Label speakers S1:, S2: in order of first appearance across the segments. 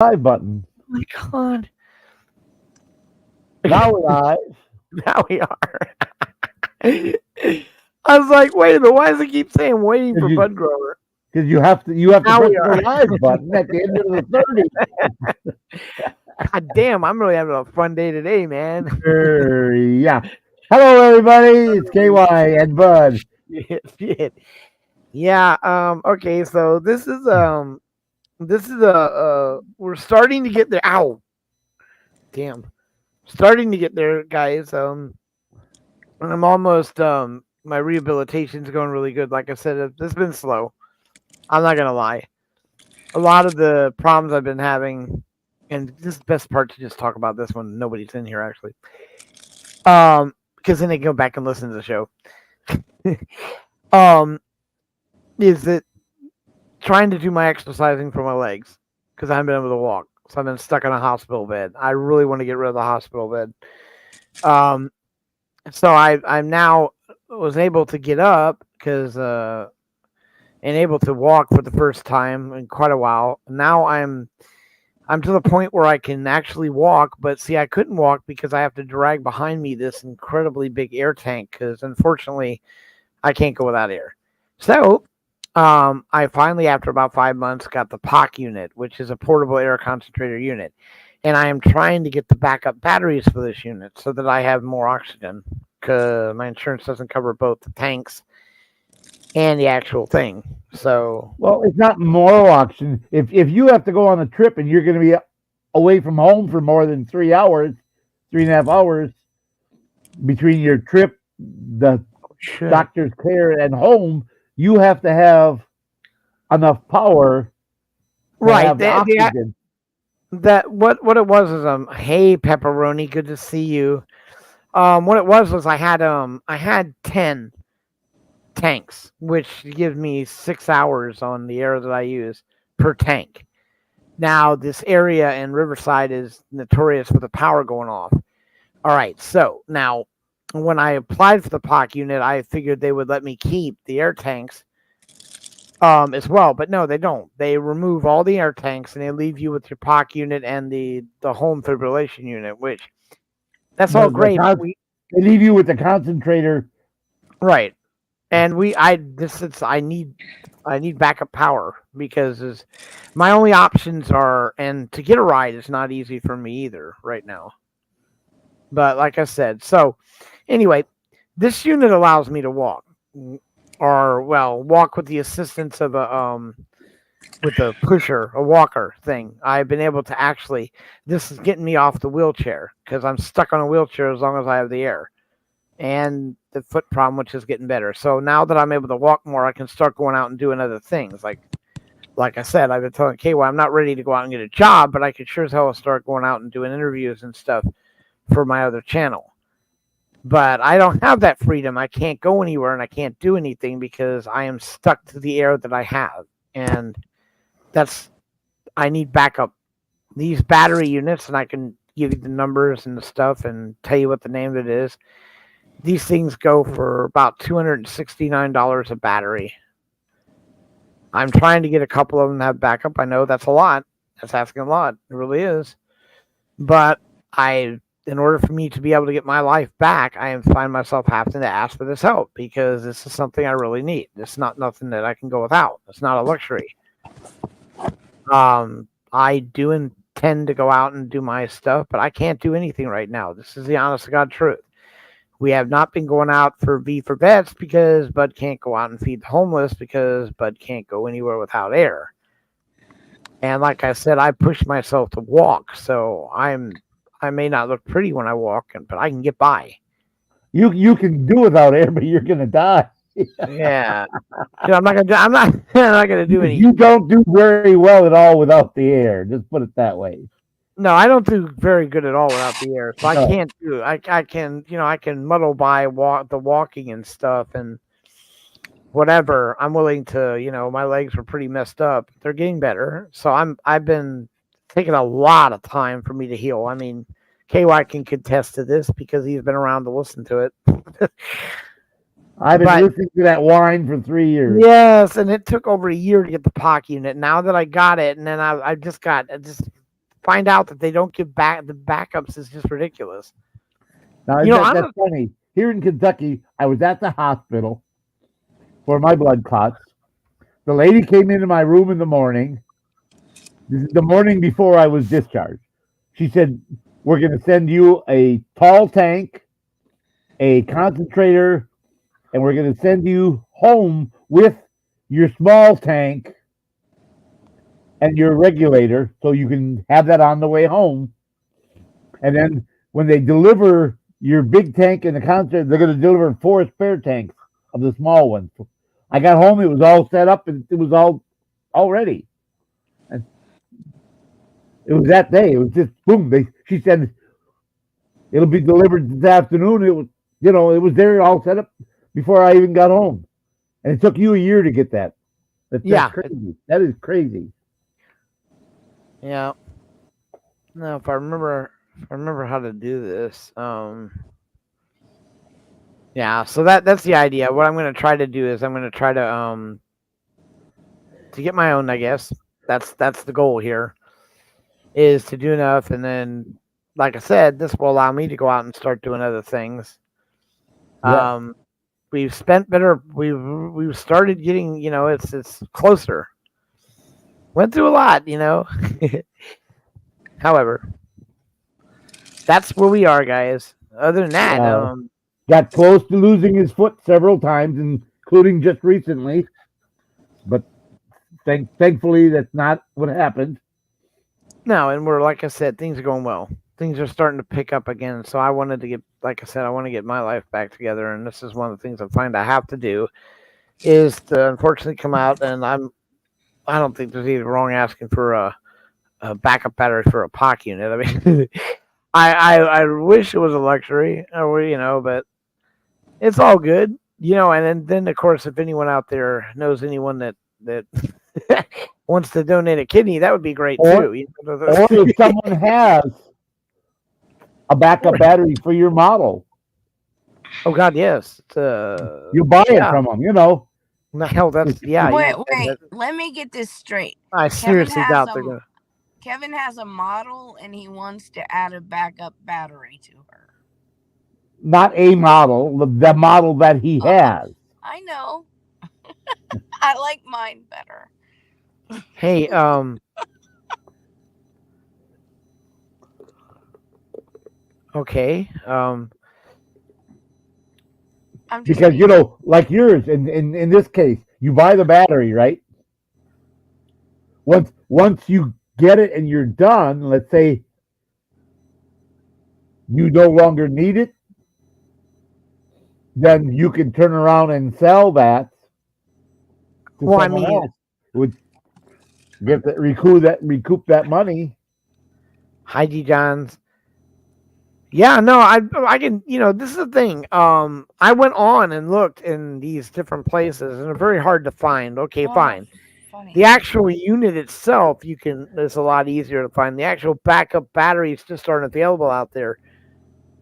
S1: Live button.
S2: Oh my God.
S1: Now we're live.
S2: Now we are. I was like, wait a minute, why does it keep saying waiting
S1: Because
S2: for
S1: you,
S2: Bud Grower?
S1: cause you have to
S2: Now
S1: press
S2: we
S1: the
S2: are.
S1: live button at the end of the 30.
S2: God damn, I'm really having a fun day today, man.
S1: Yeah. Hello, everybody. It's KY and Bud.
S2: Shit. Yeah, okay, so this is we're starting to get there. Ow. Damn. Starting to get there, guys. And I'm almost my rehabilitation's going really good. Like I said, it's been slow. I'm not gonna lie. A lot of the problems I've been having, and this is the best part to just talk about this when nobody's in here actually. Because then they can go back and listen to the show. um, is that trying to do my exercising for my legs because I haven't been able to walk. So I've been stuck in a hospital bed. I really want to get rid of the hospital bed. So I'm now was able to get up because and able to walk for the first time in quite a while. Now I'm to the point where I can actually walk, but see, I couldn't walk because I have to drag behind me this incredibly big air tank because unfortunately I can't go without air. So I finally, after about 5 months, got the POC unit, which is a portable air concentrator unit. And I am trying to get the backup batteries for this unit so that I have more oxygen because my insurance doesn't cover both the tanks and the actual thing. So,
S1: Well, it's not moral option. If you have to go on a trip and you're going to be away from home for more than 3 hours, 3.5 hours between your trip, the
S2: shit.
S1: doctor's care, and home, you have to have enough power to
S2: Right.
S1: have the oxygen.
S2: That what it was is hey pepperoni, good to see you. What it was I had 10 tanks, which gives me 6 hours on the air that I use per tank. Now this area in Riverside is notorious for the power going off. All right, so now when I applied for the POC unit, I figured they would let me keep the air tanks as well, but no, they don't. They remove all the air tanks and they leave you with your POC unit and the home fibrillation unit, which that's all
S1: The
S2: great. But
S1: they leave you with the concentrator.
S2: right, and we I this is I need backup power because my only options are, and to get a ride is not easy for me either right now. But like I said, so anyway, this unit allows me to walk, or well, walk with the assistance of a with a pusher, a walker thing. I've been able to actually. This is getting me off the wheelchair because I'm stuck on a wheelchair as long as I have the air and the foot problem, which is getting better. So now that I'm able to walk more, I can start going out and doing other things. Like I said, I've been telling KY I'm not ready to go out and get a job, but I could sure as hell start going out and doing interviews and stuff for my other channel. But I don't have that freedom. I can't go anywhere and I can't do anything because I am stuck to the air that I have. And that's I need backup. These battery units, and I can give you the numbers and the stuff and tell you what the name of it is. These things go for about $269 a battery. I'm trying to get a couple of them to have backup. I know that's a lot. That's asking a lot. It really is. But in order for me to be able to get my life back, I find myself having to ask for this help because this is something I really need. It's not nothing that I can go without. It's not a luxury. I do intend to go out and do my stuff, but I can't do anything right now. This is the honest to God truth. We have not been going out for V for Vets because Bud can't go out and feed the homeless because Bud can't go anywhere without air. And like I said, I push myself to walk, so I may not look pretty when I walk, but I can get by.
S1: You can do without air, but you're gonna die.
S2: Yeah, I'm not gonna do. I'm not gonna do any.
S1: You don't do very well at all without the air. Just put it that way.
S2: No, I don't do very good at all without the air. So I
S1: No.
S2: can't do. I can I can muddle by the walking and stuff and whatever. I'm willing to. My legs were pretty messed up. They're getting better. So I've been taking a lot of time for me to heal. I mean, KY can contest to this because he's been around to listen to it.
S1: I've been
S2: But
S1: listening to that whine for 3 years.
S2: yes, and it took over a year to get the POC unit. Now that I got it, and then I just find out that they don't give back the backups is just ridiculous.
S1: Now
S2: You know,
S1: that's funny. Here in Kentucky, I was at the hospital for my blood clots. The lady came into my room in the morning. This is the morning before I was discharged. She said, "We're going to send you a tall tank, a concentrator, and we're going to send you home with your small tank and your regulator so you can have that on the way home. And then when they deliver your big tank and the concentrator, they're going to deliver 4 spare tanks of the small ones." I got home, it was all set up, and it was all ready. And it was that day. It was just boom. She said it'll be delivered this afternoon. It was, it was there all set up before I even got home. And it took you a year to get that. That's crazy. That is crazy.
S2: Yeah. No, if I remember how to do this. Yeah, so that's the idea. What I'm going to try to do is I'm going to try to get my own, I guess. That's the goal here, is to do enough, and then, like I said, this will allow me to go out and start doing other things.
S1: Yeah.
S2: We've spent better. We've started getting, it's closer. Went through a lot, However, that's where we are, guys. Other than that,
S1: got close to losing his foot several times, including just recently. But thankfully, that's not what happened.
S2: no, and we're, like I said, things are going well. Things are starting to pick up again. So I wanted to get, like I said, I want to get my life back together, and this is one of the things I find I have to do, is to unfortunately come out, and I don't think there's anything wrong asking for a backup battery for a POC unit. I mean, I wish it was a luxury, but it's all good, And then of course, if anyone out there knows anyone that wants to donate a kidney, that would be great too.
S1: Or if someone has a backup battery for your model,
S2: oh God, yes,
S1: you buy it from them.
S2: Hell, that's
S3: Wait, let me get this straight.
S2: I seriously doubt they're gonna.
S3: Kevin has a model and he wants to add a backup battery to her.
S1: Not a model, the model that he has.
S3: I know. I like mine better.
S2: Hey, okay.
S1: Because like yours, in this case, you buy the battery, right? Once you get it and you're done, let's say you no longer need it, then you can turn around and sell that to someone else. Would get that recoup that money.
S2: Heidi Johns. Yeah, no, I can, this is the thing. I went on and looked in these different places, and they're very hard to find. Okay, fine.
S3: Funny.
S2: The actual unit itself, it's a lot easier to find. The actual backup batteries just aren't available out there.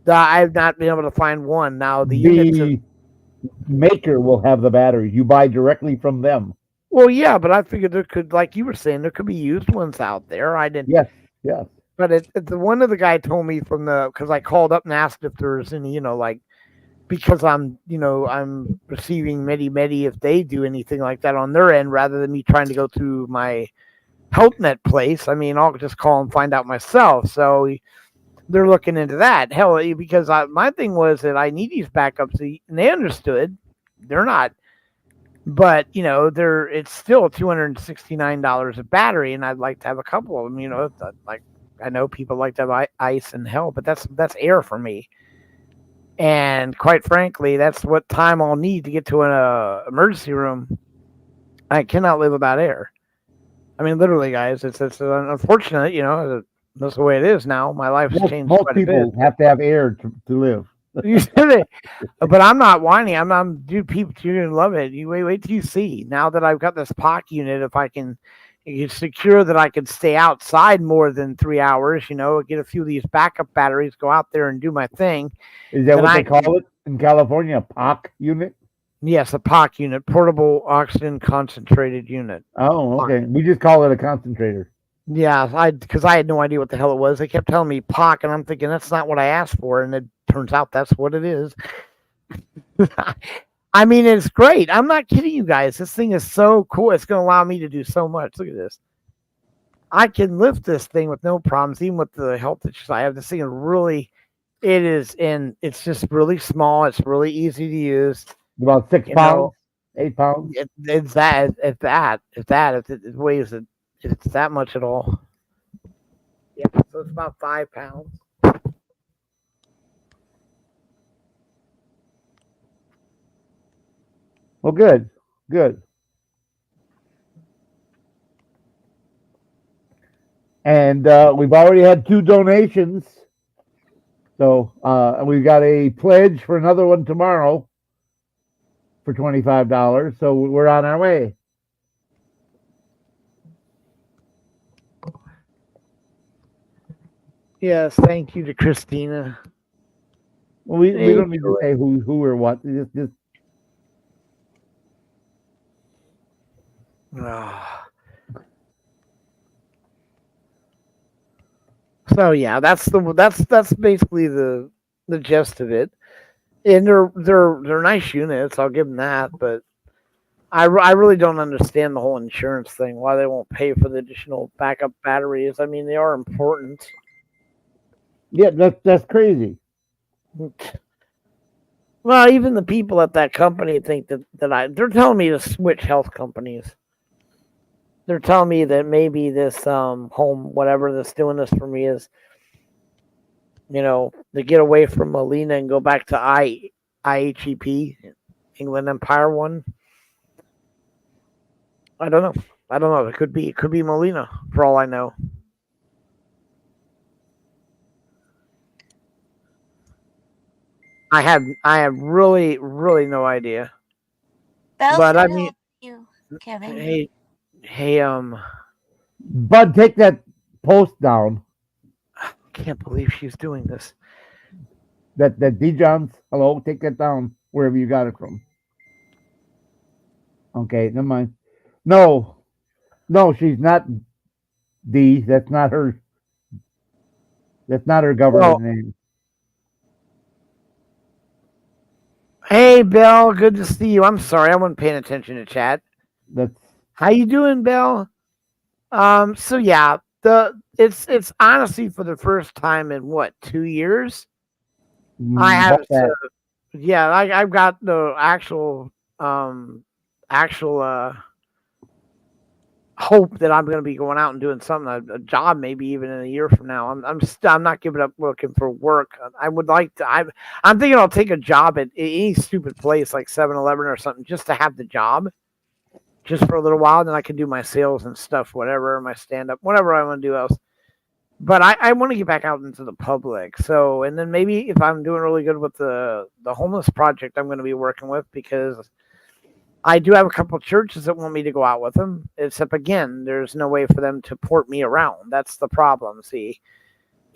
S2: I've not been able to find one. Now the
S1: maker will have the batteries. You buy directly from them.
S2: Well, yeah, but I figured there could, like you were saying, there could be used ones out there. I didn't.
S1: Yes.
S2: But the one of the guy told me because I called up and asked if there's any, because I'm receiving Medi if they do anything like that on their end, rather than me trying to go through my HealthNet place. I mean, I'll just call and find out myself. So they're looking into that. Hell, because my thing was that I need these backups, and they understood. They're not. But it's still $269 a battery, and I'd like to have a couple of them. Like I know people like to have ice and hell, but that's air for me. And quite frankly, that's what time I'll need to get to an emergency room. I cannot live without air. I mean, literally, guys, it's unfortunate. That's the way it is now. My life's changed.
S1: Most people have to have air to live.
S2: But I'm not whining. Dude, people, you're gonna love it. You wait till you see. Now that I've got this POC unit, if I can secure that I can stay outside more than 3 hours, get a few of these backup batteries, go out there and do my thing.
S1: Is that what they call it in California? A POC unit?
S2: Yes, a POC unit, portable oxygen concentrated unit.
S1: Oh, okay. We just call it a concentrator.
S2: Yeah, because I had no idea what the hell it was. They kept telling me POC, and I'm thinking that's not what I asked for, and it turns out that's what it is. I mean, it's great. I'm not kidding you guys. This thing is so cool. It's going to allow me to do so much. Look at this. I can lift this thing with no problems, even with the health issues I have. This thing is really, it is, and it's just really small. It's really easy to use.
S1: About 6
S2: You
S1: pounds,
S2: know,
S1: 8 pounds.
S2: it's that, if it weighs it, it's that much at all. Yeah, so it's about 5 pounds.
S1: Well, good, good. And we've already had 2 donations. So we've got a pledge for another one tomorrow for $25. So we're on our way.
S2: Yes, thank you to Christina.
S1: Well, we don't need to say who or what. Just
S2: So yeah, that's basically the gist of it. And they're nice units. I'll give them that, but I really don't understand the whole insurance thing. Why they won't pay for the additional backup batteries? I mean, they are important.
S1: yeah, that's crazy.
S2: Well, even the people at that company think that they're telling me to switch health companies. They're telling me that maybe this home whatever that's doing this for me is, to get away from Molina and go back to IHEP, England Empire one. I don't know. It could be Molina for all I know. I have really no idea.
S4: Bell's
S2: But I
S4: gonna
S2: mean,
S4: help you, Kevin.
S2: hey,
S1: Bud, take that post down.
S2: can't believe she's doing this.
S1: That Dijon's. Hello, take that down wherever you got it from. Okay, never mind. No, she's not D. That's not her. That's not her government name.
S2: Hey, Belle, good to see you. I'm sorry, I wasn't paying attention to chat.
S1: That's
S2: How you doing, Belle? So yeah, it's honestly for the first time in what 2 years I have
S1: that.
S2: yeah, I've got the actual hope that I'm going to be going out and doing something, a job, maybe even in a year from now. I'm not giving up looking for work. I would like to. I'm thinking I'll take a job at any stupid place like 7-Eleven or something, just to have the job, just for a little while. Then I can do my sales and stuff, whatever, my stand up, whatever I want to do else. But I want to get back out into the public. So, and then maybe if I'm doing really good with the homeless project I'm going to be working with, because I do have a couple of churches that want me to go out with them, except again, there's no way for them to port me around. That's the problem. See,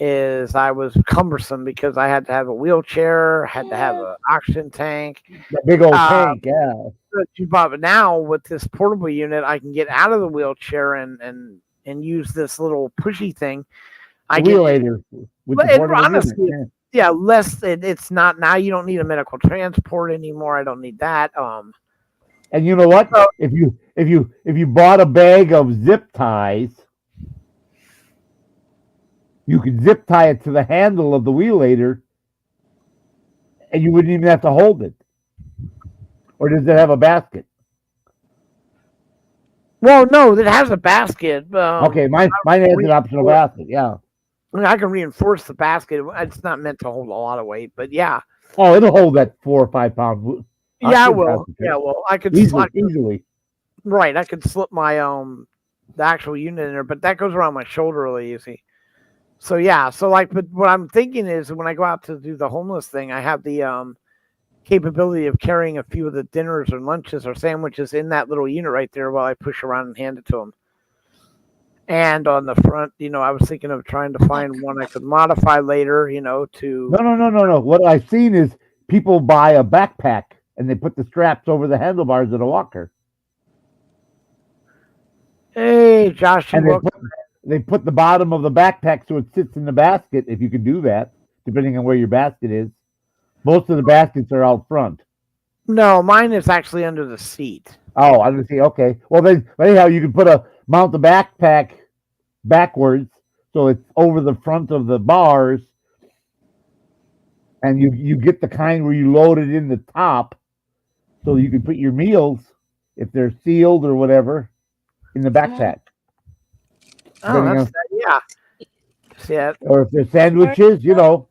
S2: is I was cumbersome because I had to have a wheelchair, had to have an oxygen tank,
S1: that big old tank. Yeah.
S2: But now with this portable unit, I can get out of the wheelchair and use this little pushy thing. I
S1: wheel aider with the portable
S2: honestly,
S1: unit.
S2: yeah, less. It's not now. You don't need a medical transport anymore. I don't need that.
S1: And you know what? If you bought a bag of zip ties, you could zip tie it to the handle of the wheel aider, and you wouldn't even have to hold it. Or does it have a basket?
S2: Well, no, it has a basket.
S1: Okay, mine has an optional basket. Yeah.
S2: I mean, I can reinforce the basket. It's not meant to hold a lot of weight, but yeah.
S1: Oh, it'll hold that 4 or 5 pound.
S2: Yeah, well, I could
S1: easily.
S2: Right, I could slip my the actual unit in there, but that goes around my shoulder really easy. So yeah, but what I'm thinking is when I go out to do the homeless thing, I have the capability of carrying a few of the dinners or lunches or sandwiches in that little unit right there while I push around and hand it to them. And on the front, I was thinking of trying to find one I could modify later, to.
S1: No. What I've seen is people buy a backpack and they put the straps over the handlebars of the walker.
S2: Hey, Josh,
S1: and they put the bottom of the backpack so it sits in the basket. If you can do that, depending on where your basket is. Most of the baskets are out front.
S2: No, mine is actually under the seat.
S1: Oh, I didn't see. Okay. Well, then, anyhow, you can mount the backpack backwards so it's over the front of the bars, and you get the kind where you load it in the top, so you can put your meals if they're sealed or whatever in the backpack.
S2: Oh,
S1: Depending
S2: that's
S1: on,
S2: yeah. See that?
S1: or if they're sandwiches,
S2: Well,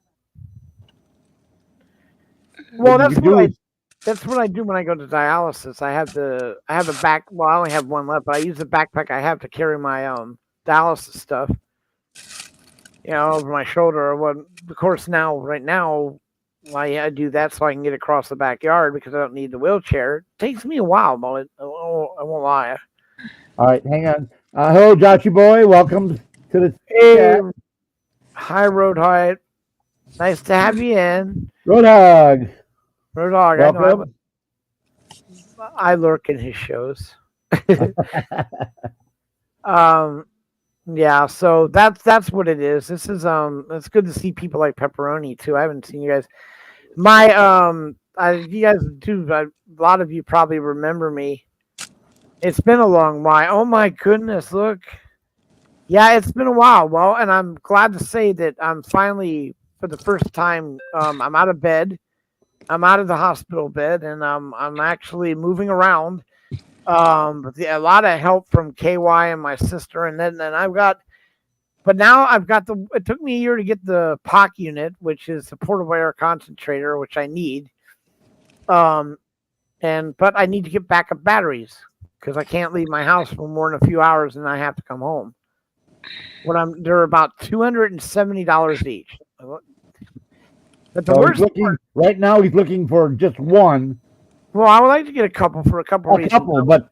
S1: what you can do is
S2: that's what I do when I go to dialysis. I have a back. Well, I only have one left, but I use the backpack I have to carry my dialysis stuff. Over my shoulder. Or what? Of course, right now, I do that so I can get across the backyard because I don't need the wheelchair. It takes me a while, but I won't lie.
S1: all right. Hang on. Hello, Joshy boy. Welcome to the chat.
S2: Hi, Road Hyatt. Nice to have you in.
S1: Roadhog.
S2: Roadhog.
S1: Welcome.
S2: I lurk in his shows. Yeah, so that's what it is. This is it's good to see people like Pepperoni too. I haven't seen you guys. You guys do. A lot of you probably remember me. It's been a long while. Oh my goodness, look. Yeah, it's been a while. Well, and I'm glad to say that I'm finally, for the first time, I'm out of bed. I'm out of the hospital bed, and I'm actually moving around. A lot of help from KY and my sister, and then now I've got it took me a year to get the POC unit, which is the portable air concentrator, which I need. But I need to get backup batteries because I can't leave my house for more than a few hours, and I have to come home. They're about $270 each. But the worst
S1: right now he's looking for just one.
S2: Well, I would like to get a couple for a couple reasons.
S1: But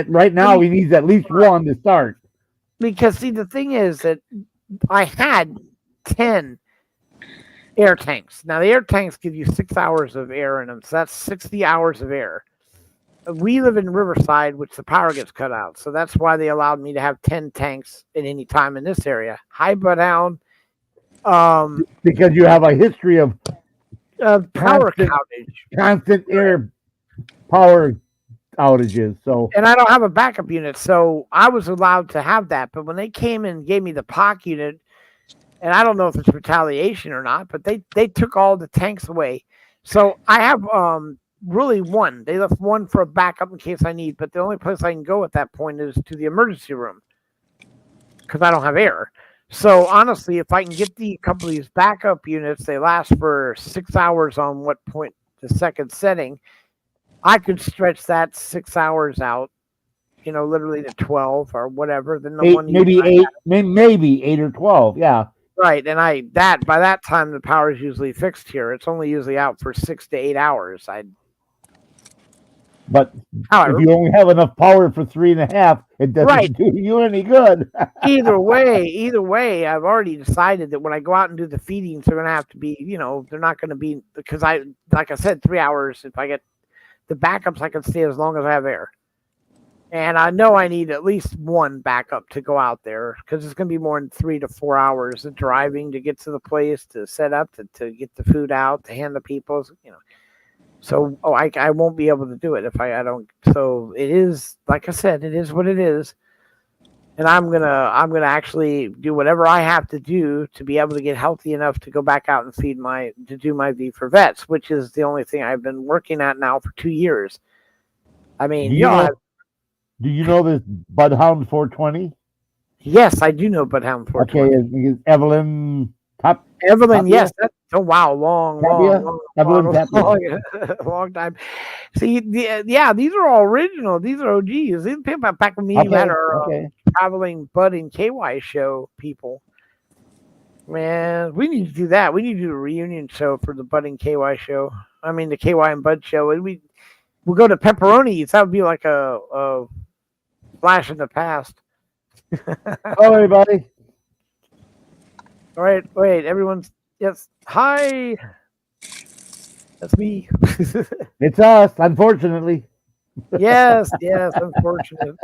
S1: right now he needs at least one to start.
S2: Because see, the thing is that I had 10 air tanks. Now the air tanks give you 6 hours of air in them, so that's 60 hours of air. We live in Riverside, which the power gets cut out, so that's why they allowed me to have 10 tanks at any time in this area. Hi, Budhound.
S1: Because you have a history of
S2: power outage,
S1: constant air power outages. So,
S2: and I don't have a backup unit, so I was allowed to have that. But when they came and gave me the POC unit, and I don't know if it's retaliation or not, but they took all the tanks away. So I have really one. They left one for a backup in case I need, but the only place I can go at that point is to the emergency room because I don't have air. So honestly, if I can get a couple of these backup units, they last for 6 hours on what point the second setting. I could stretch that 6 hours out, literally to 12 or whatever. Then
S1: maybe 8 or 12. Yeah.
S2: Right, and by that time the power is usually fixed here. It's only usually out for 6 to 8 hours.
S1: But if you only have enough power for 3.5, it doesn't do you any good.
S2: Either way, I've already decided that when I go out and do the feedings, they're going to have to be, they're not going to be, because like I said, 3 hours. If I get the backups, I can stay as long as I have air. And I know I need at least one backup to go out there because it's going to be more than 3 to 4 hours of driving to get to the place, to set up, to get the food out, to hand the people, So I won't be able to do it if I don't. So it is, like I said, it is what it is, and I'm gonna actually do whatever I have to do to be able to get healthy enough to go back out and do my V for Vets, which is the only thing I've been working at now for 2 years. I mean,
S1: do you know this Budhound 420?
S2: Yes, I do know Budhound 420.
S1: Okay, is Evelyn top?
S2: Evelyn, yes. Long time. See, these are all original. These are OGs. These people back when we had our traveling Bud and KY show people. Man, we need to do that. We need to do a reunion show for the Bud and KY show. I mean, the KY and Bud show. And we'll go to Pepperoni's. That would be like a flash in the past.
S1: Hello, everybody.
S2: All right, wait, everyone's. Yes. Hi. That's me.
S1: It's us, unfortunately.
S2: Yes, unfortunate.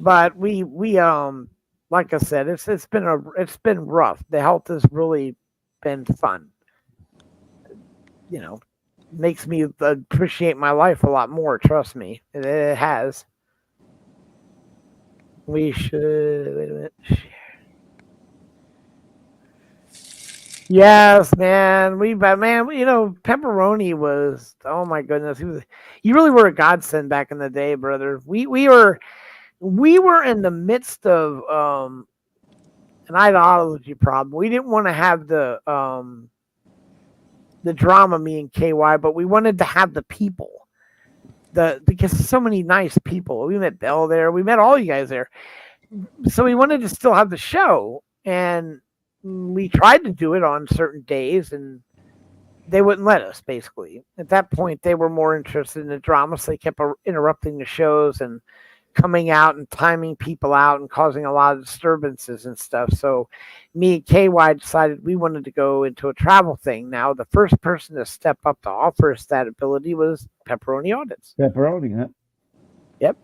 S2: But we like I said, it's been rough. The health has really been fun. You know, makes me appreciate my life a lot more. Trust me, it has. We should wait a minute. Yes, man. But man, pepperoni was. Oh my goodness, you really were a godsend back in the day, brother. We were in the midst of an ideology problem. We didn't want to have the drama, me and KY, but we wanted to have the people. Because so many nice people. We met Bell there. We met all you guys there. So we wanted to still have the show, and we tried to do it on certain days, and they wouldn't let us. Basically, at that point, they were more interested in the drama, so they kept interrupting the shows and coming out and timing people out and causing a lot of disturbances and stuff. So me and KY decided we wanted to go into a travel thing. Now, the first person to step up to offer us that ability was Pepperoni Audits.
S1: Pepperoni, huh?
S2: Yep.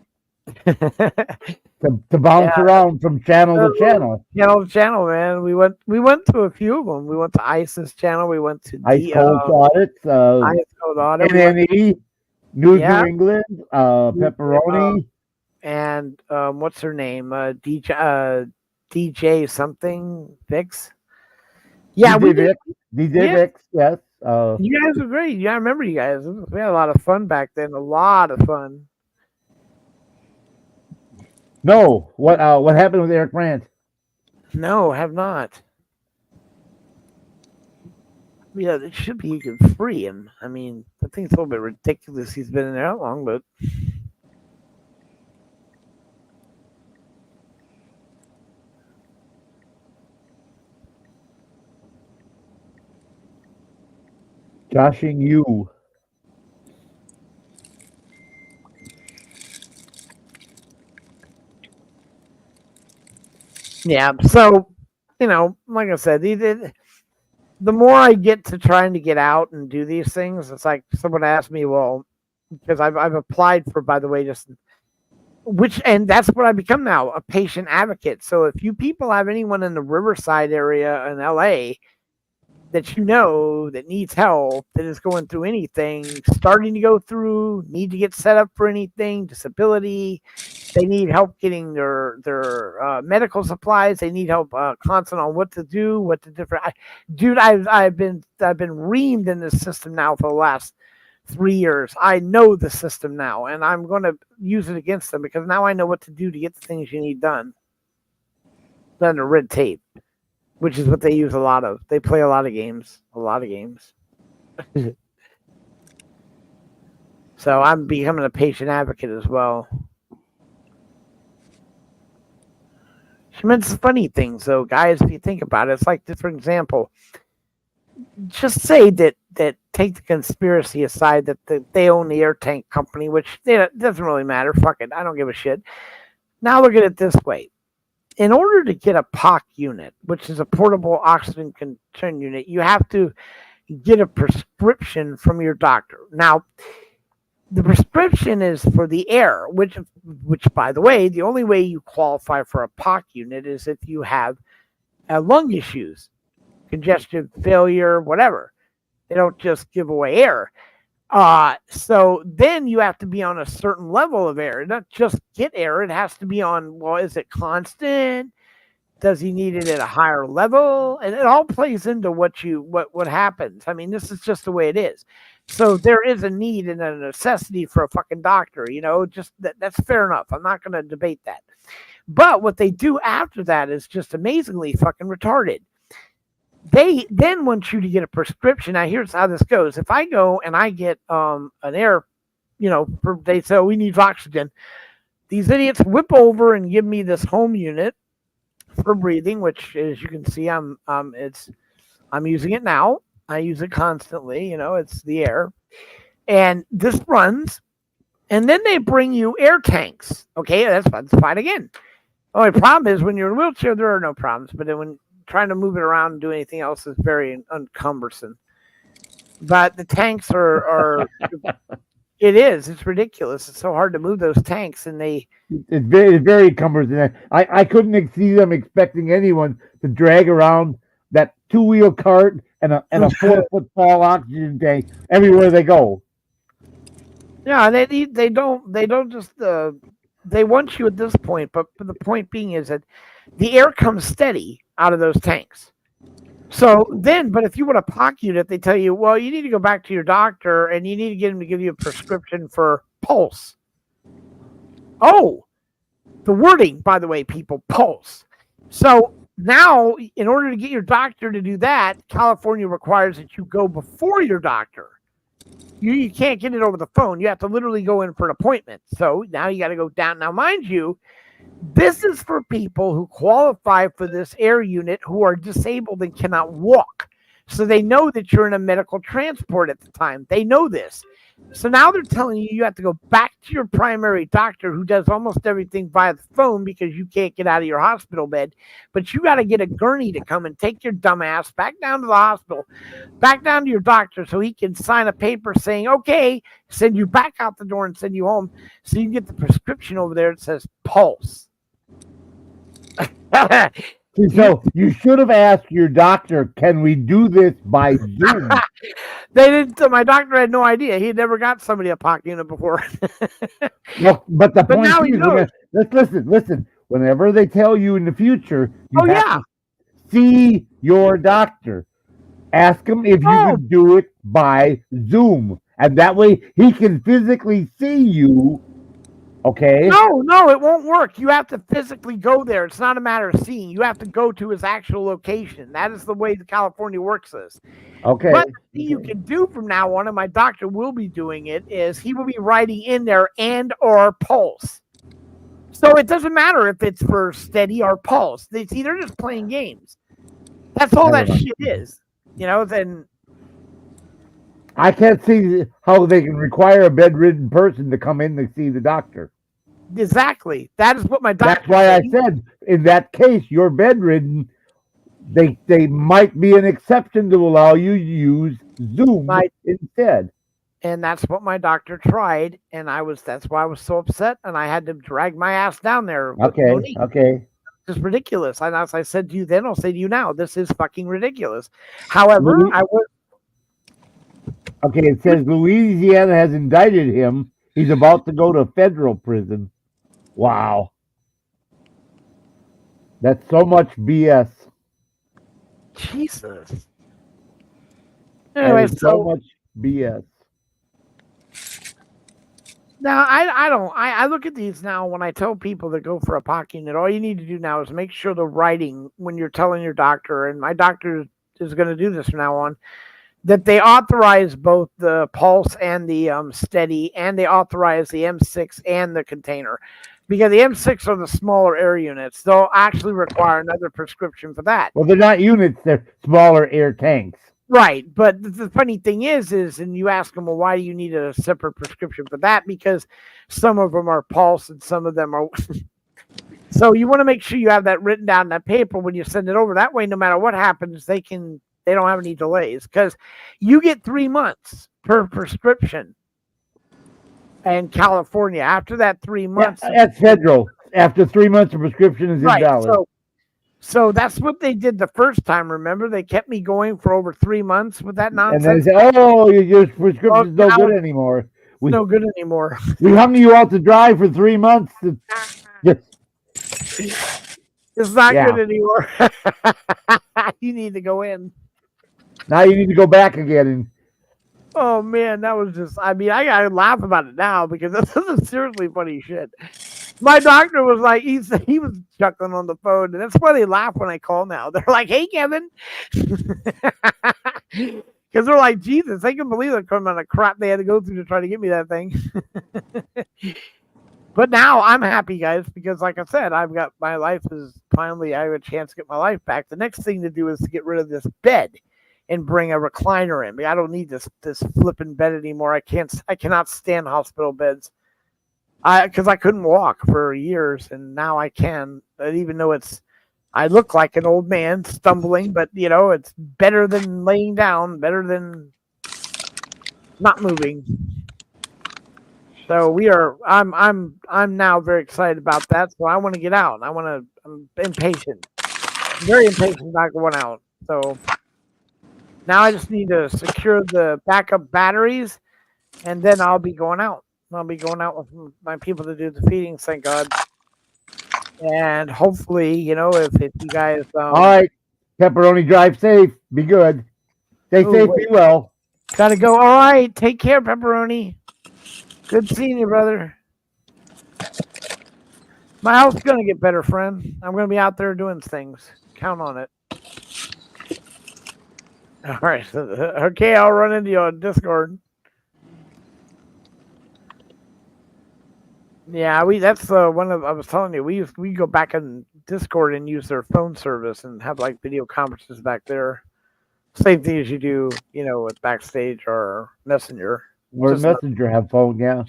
S1: To bounce around from channel to channel.
S2: Channel to channel, man. We went to a few of them. We went to ISIS channel. We went to
S1: Ice Cold Audits,
S2: Ice Cold Audit.
S1: NNE, News New England, Pepperoni.
S2: And what's her name? DJ something Vix. Yeah,
S1: DJ Vix, yes.
S2: You guys were great. Yeah, I remember you guys. We had a lot of fun back then. A lot of fun.
S1: No, what happened with Eric Brandt?
S2: No, have not. Yeah, it should be you can free him. I mean, I think it's a little bit ridiculous. He's been in there that long, but.
S1: Joshing you.
S2: Yeah, so, like I said, the more I get to trying to get out and do these things, it's like someone asked me, well, because I've applied for, by the way, and that's what I become now, a patient advocate. So if you people have anyone in the Riverside area in LA that that needs help, that is going through anything, starting to go through, need to get set up for anything, disability, they need help getting their medical supplies, they need help constant on what to do, I've been reamed in this system now for the last 3 years. I know the system now, and I'm going to use it against them because now I know what to do to get the things you need done. Done the red tape, which is what they use a lot of. They play a lot of games. So I'm becoming a patient advocate as well. She meant funny things, though, guys. If you think about it, it's like, for example, just say that take the conspiracy aside that they own the air tank company, which doesn't really matter. Fuck it, I don't give a shit. Now look at it this way: in order to get a POC unit, which is a portable oxygen concentration unit, you have to get a prescription from your doctor. Now, the prescription is for the air, which by the way, the only way you qualify for a POC unit is if you have lung issues, congestion, failure, whatever. They don't just give away air. So then you have to be on a certain level of air, not just get air. It has to be on, well, is it constant? Does he need it at a higher level? And it all plays into what happens. I mean, this is just the way it is. So there is a need and a necessity for a fucking doctor, just that's fair enough. I'm not going to debate that. But what they do after that is just amazingly fucking retarded. They then want you to get a prescription. Now, here's how this goes. If I go and I get an air, they say, we need oxygen. These idiots whip over and give me this home unit for breathing, which, as you can see, I'm using it now. I use it constantly. It's the air. And this runs. And then they bring you air tanks. Okay, that's fine again. Only problem is when you're in a wheelchair, there are no problems. But then when trying to move it around and do anything else is very uncumbersome. But the tanks are It is. It's ridiculous. It's so hard to move those tanks, and they.
S1: It's very cumbersome. I couldn't see them expecting anyone to drag around that 2-wheel cart and a 4-foot tall oxygen tank everywhere they go.
S2: Yeah, they don't just they want you at this point, but the point being is that the air comes steady out of those tanks. So then, but if you want to POC unit, they tell you, well, you need to go back to your doctor and you need to get him to give you a prescription for pulse. Oh, the wording, by the way, people, pulse. So now, in order to get your doctor to do that, California requires that you go before your doctor. You can't get it over the phone. You have to literally go in for an appointment. So now you got to go down. Now, mind you, this is for people who qualify for this air unit who are disabled and cannot walk. So they know that you're in a medical transport at the time. They know this. So now they're telling you you have to go back to your primary doctor who does almost everything via the phone because you can't get out of your hospital bed. But you got to get a gurney to come and take your dumb ass back down to the hospital, back down to your doctor so he can sign a paper saying, okay, send you back out the door and send you home so you can get the prescription over there that says pulse.
S1: So you should have asked your doctor, can we do this by Zoom?
S2: They didn't. My doctor had no idea. He had never got somebody a POC unit before.
S1: Well, but the point
S2: now he
S1: is,
S2: knows.
S1: let's listen. Whenever they tell you in the future, you
S2: Oh,
S1: have
S2: yeah.
S1: to see your doctor. Ask him if you can do it by Zoom, and that way he can physically see you. Okay.
S2: No, it won't work. You have to physically go there. It's not a matter of seeing. You have to go to his actual location. That is the way the California works this.
S1: Okay.
S2: But the thing you can do from now on, and my doctor will be doing it, is he will be writing in there and or pulse. So it doesn't matter if it's for steady or pulse. They're just playing games. That's all that shit is. You know, then
S1: I can't see how they can require a bedridden person to come in to see the doctor.
S2: exactly. That is what my doctor
S1: That's why I
S2: said.
S1: said, in that case, you're bedridden. They might be an exception to allow you to use Zoom instead.
S2: And that's what my doctor tried, and that's why I was so upset, and I had to drag my ass down there.
S1: Okay.
S2: It's ridiculous. And as I said to you then, I'll say to you now, this is fucking ridiculous. However,
S1: Okay, it says Louisiana has indicted him. He's about to go to federal prison. Wow. That's so much BS.
S2: Jesus.
S1: Anyway,
S2: Anyway,
S1: so much BS.
S2: Now I look at these now when I tell people that go for a POC unit, all you need to do now is make sure the writing when you're telling your doctor, and my doctor is going to do this from now on, that they authorize both the pulse and the steady, and they authorize the M6 and the container. Because the M6 are the smaller air units. They'll actually require another prescription for that.
S1: Well, they're not units, they're smaller air tanks.
S2: Right, but the funny thing is, and you ask them, well, why do you need a separate prescription for that? Because some of them are pulse and some of them are. So you want to make sure you have that written down in that paper when you send it over. That way, no matter what happens, they don't have any delays, because you get 3 months per prescription. And California, after that 3 months,
S1: that's federal. After 3 months, the prescription is invalid.
S2: So that's what they did the first time. Remember, they kept me going for over 3 months with that nonsense.
S1: And they said, "Oh, your prescription's no good anymore.
S2: No good anymore.
S1: We hung you out to dry for 3 months."
S2: It's not good anymore. You need to go in.
S1: Now you need to go back again.
S2: Oh man, that was just. I mean, I gotta laugh about it now because this is seriously funny shit. My doctor was like, he was chuckling on the phone, and that's why they laugh when I call now. They're like, "Hey, Kevin," because they're like, "Jesus, they can believe the amount of crap they had to go through to try to get me that thing." But now I'm happy, guys, because like I said, I've got my life is finally. I have a chance to get my life back. The next thing to do is to get rid of this bed and bring a recliner in. I don't need this flipping bed anymore. I cannot stand hospital beds. Because I couldn't walk for years, and now I can. And even though I look like an old man stumbling, but it's better than laying down, better than not moving. So we are. I'm now very excited about that. So I want to get out. I'm impatient. Very impatient about going out. So now I just need to secure the backup batteries, and then I'll be going out. I'll be going out with my people to do the feedings. Thank God. And hopefully, if you guys
S1: All right, pepperoni, drive safe. Be good. Stay safe. Be well.
S2: gotta go. All right, take care, pepperoni. Good seeing you, brother. My health's gonna get better, friend. I'm gonna be out there doing things. Count on it. All right. Okay, I'll run into you on Discord. Yeah, that's one of I was telling you. We go back in Discord and use their phone service and have like video conferences back there. Same thing as you do, with Backstage or Messenger.
S1: Or Messenger have phone, yeah.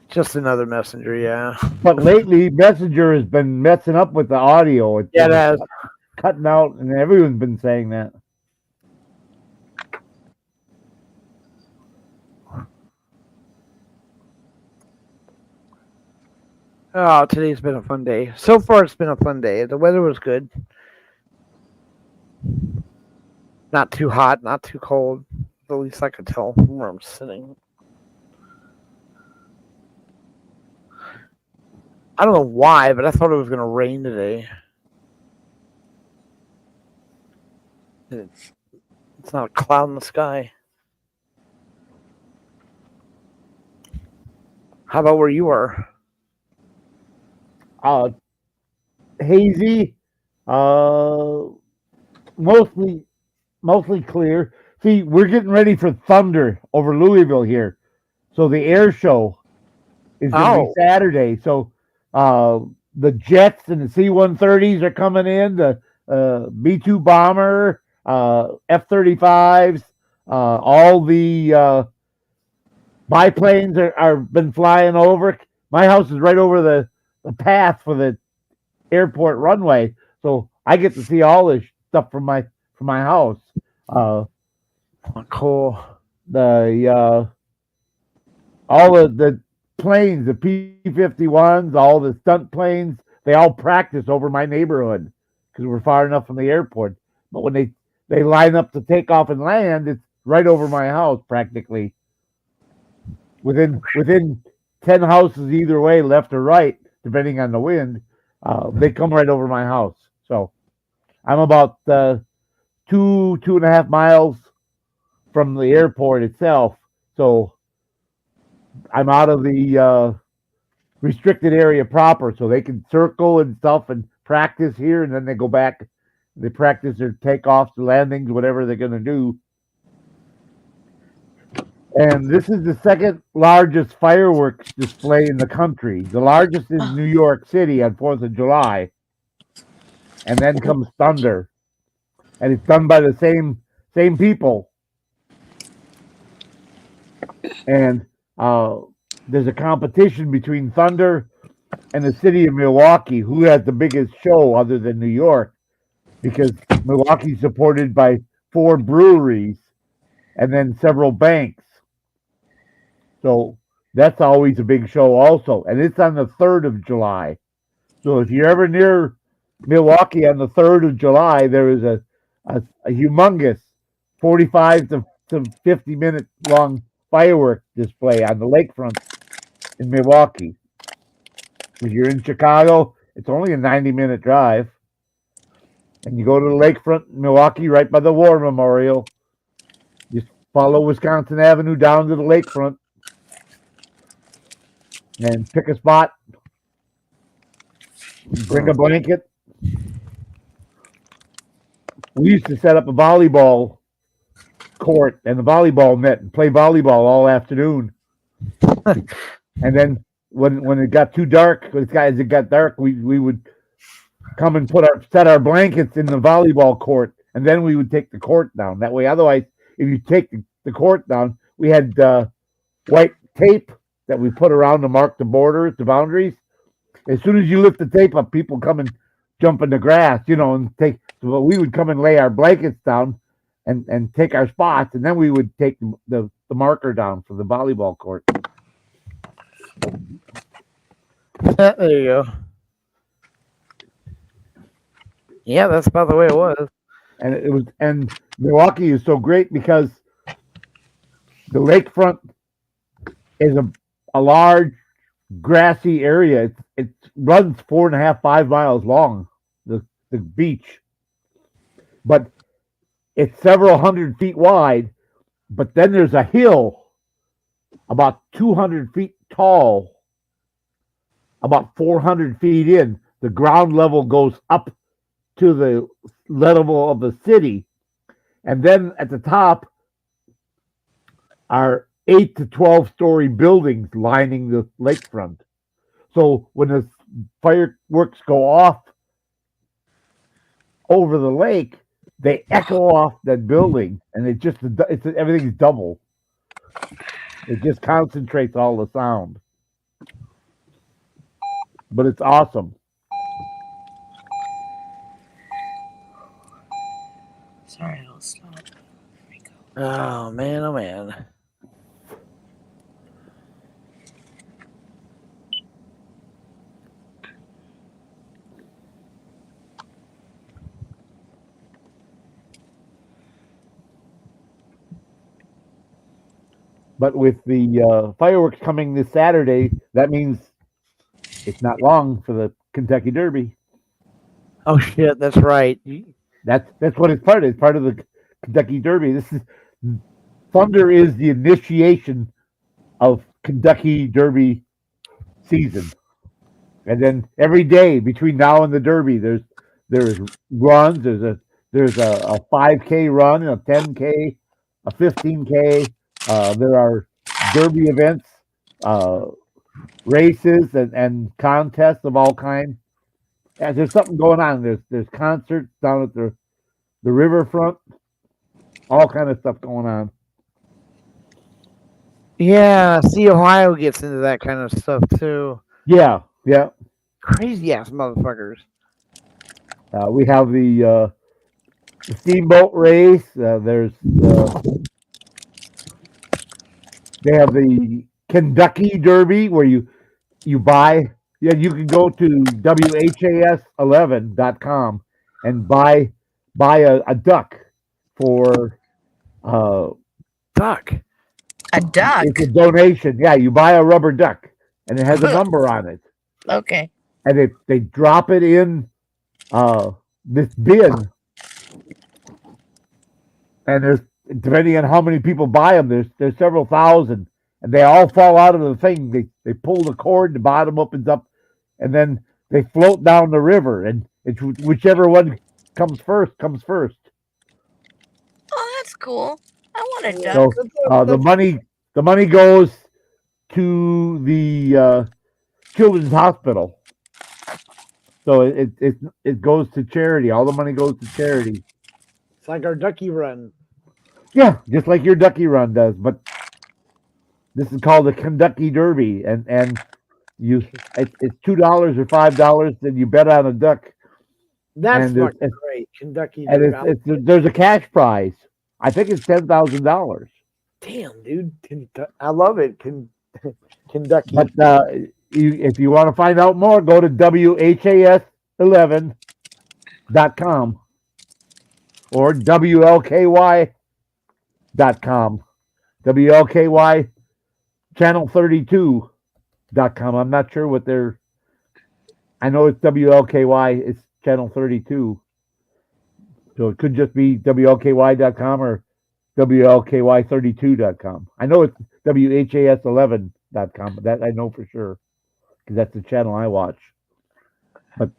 S2: Just another Messenger, yeah.
S1: But lately, Messenger has been messing up with the audio. It's
S2: Yeah, it has.
S1: cutting out, and everyone's been saying that.
S2: Oh, today's been a fun day. So far, it's been a fun day. The weather was good. Not too hot, not too cold. At least I could tell from where I'm sitting. I don't know why, but I thought it was going to rain today. It's not a cloud in the sky. How about where you are?
S1: Hazy, mostly clear. See, we're getting ready for Thunder over Louisville here, so the air show is going to be Saturday. So the jets and the C-130s are coming in. The B-2 bomber, F-35s, all the biplanes are been flying over. My house is right over the path for the airport runway, so I get to see all this stuff from my house.
S2: Cool.
S1: The all of the planes, the P-51s, all the stunt planes, they all practice over my neighborhood because we're far enough from the airport. But when they line up to take off and land, it's right over my house practically. Within 10 houses either way, left or right, depending on the wind, they come right over my house. So I'm about 2.5 miles from the airport itself. So I'm out of the restricted area proper, so they can circle and stuff and practice here, and then they go back. They practice their takeoffs, the landings, whatever they're going to do. And this is the second largest fireworks display in the country. The largest is New York City on 4th of July. And then comes Thunder. And it's done by the same people. And there's a competition between Thunder and the city of Milwaukee, who has the biggest show other than New York, because Milwaukee's supported by 4 breweries and then several banks. So that's always a big show also. And it's on the 3rd of July. So if you're ever near Milwaukee on the 3rd of July, there is a humongous 45 to 50 minute long fireworks display on the lakefront in Milwaukee. If you're in Chicago, it's only a 90-minute drive. And you go to the lakefront in Milwaukee right by the War Memorial. Just follow Wisconsin Avenue down to the lakefront. And pick a spot, bring a blanket. We used to set up a volleyball court and a volleyball net and play volleyball all afternoon. And then when it got too dark, as it got dark, we would come and set our blankets in the volleyball court, and then we would take the court down. That way, otherwise, if you take the court down, we had white tape that we put around to mark the borders, the boundaries. As soon as you lift the tape up, people come and jump in the grass, and take. So we would come and lay our blankets down and take our spots, and then we would take the marker down for the volleyball court.
S2: There you go. Yeah, that's about the way it was.
S1: And Milwaukee is so great because the lakefront is a large grassy area. It runs 4.5, 5 miles long, the beach, but it's several hundred feet wide. But then there's a hill about 200 feet tall, about 400 feet in. The ground level goes up to the level of the city, and then at the top are 8 to 12 story buildings lining the lakefront. So when the fireworks go off over the lake, they echo off that building, and it's everything's double. It just concentrates all the sound, but it's awesome.
S3: Sorry, I'll stop.
S2: Oh man, oh man.
S1: But with the fireworks coming this Saturday, that means it's not long for the Kentucky Derby.
S2: Oh shit, that's right.
S1: That's what it's part of. It's part of the Kentucky Derby. This is Thunder is the initiation of Kentucky Derby season, and then every day between now and the Derby, there's runs. There's a 5K run, a 10K, a 15K. There are Derby events, uh, races, and contests of all kinds. And there's something going on. There's concerts down at the riverfront. All kind of stuff going on.
S2: Yeah, see, Ohio gets into that kind of stuff too.
S1: Yeah, yeah.
S2: Crazy ass motherfuckers.
S1: We have the steamboat race. They have the Kentucky Derby where you buy. Yeah, you can go to whas11.com and buy a duck for
S2: Fuck.
S3: A duck.
S1: it's a donation. Yeah, you buy a rubber duck and it has a number on it,
S3: Okay.
S1: and they drop it in this bin, and there's depending on how many people buy them, there's several thousand, and they all fall out of the thing. They pull the cord, the bottom opens up, and then they float down the river, and it's whichever one comes first comes first.
S3: Oh, that's cool. I want a
S2: Yeah.
S3: duck.
S1: So the money goes to the children's hospital. So it goes to charity. All the money goes to charity.
S2: It's like our ducky run.
S1: Yeah, just like your ducky run does, but this is called the Kentucky Derby, and it's $2 or $5, and you bet on a duck,
S2: That's
S1: and
S2: fucking great. Kentucky.
S1: and
S2: Derby.
S1: there's a cash prize. I think it's $10,000.
S2: Damn, dude. I love it. Kentucky.
S1: But if you want to find out more, go to whas11.com or WLKY.com. WLKY channel 32.com. I'm not sure what they're. I know it's WLKY. It's channel 32. So it could just be WLKY.com or WLKY32.com. I know it's WHAS11.com. That I know for sure because that's the channel I watch. But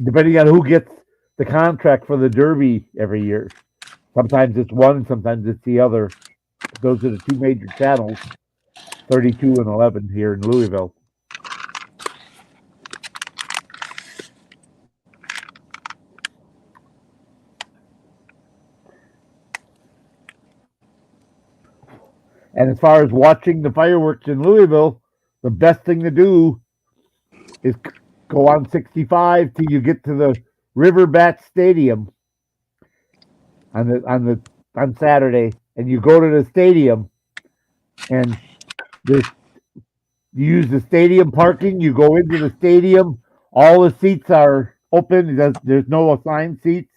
S1: depending on who gets the contract for the Derby every year, sometimes it's one, sometimes it's the other. Those are the two major channels, 32 and 11 here in Louisville. And as far as watching the fireworks in Louisville, the best thing to do is go on 65 till you get to the Riverbat Stadium on Saturday, and you go to the stadium, and there's You use the stadium parking. You go into the stadium. All the seats are open. There's no assigned seats.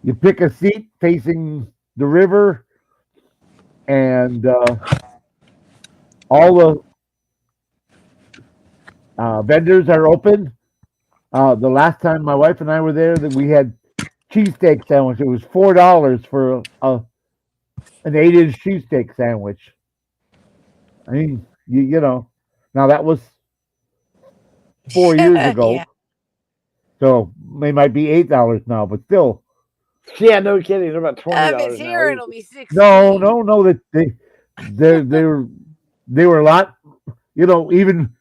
S1: You pick a seat facing the river, and all the vendors are open. The last time my wife and I were there, that we had cheesesteak sandwich. It was $4 for an 8-inch cheesesteak sandwich. I mean, you know, now that was 4 years ago,
S3: Yeah.
S1: so they might be $8 now, but still,
S2: Yeah, no kidding. They're about $20
S3: If it's
S2: now.
S3: here, it'll be 16.
S1: no, that they were a lot. You know, even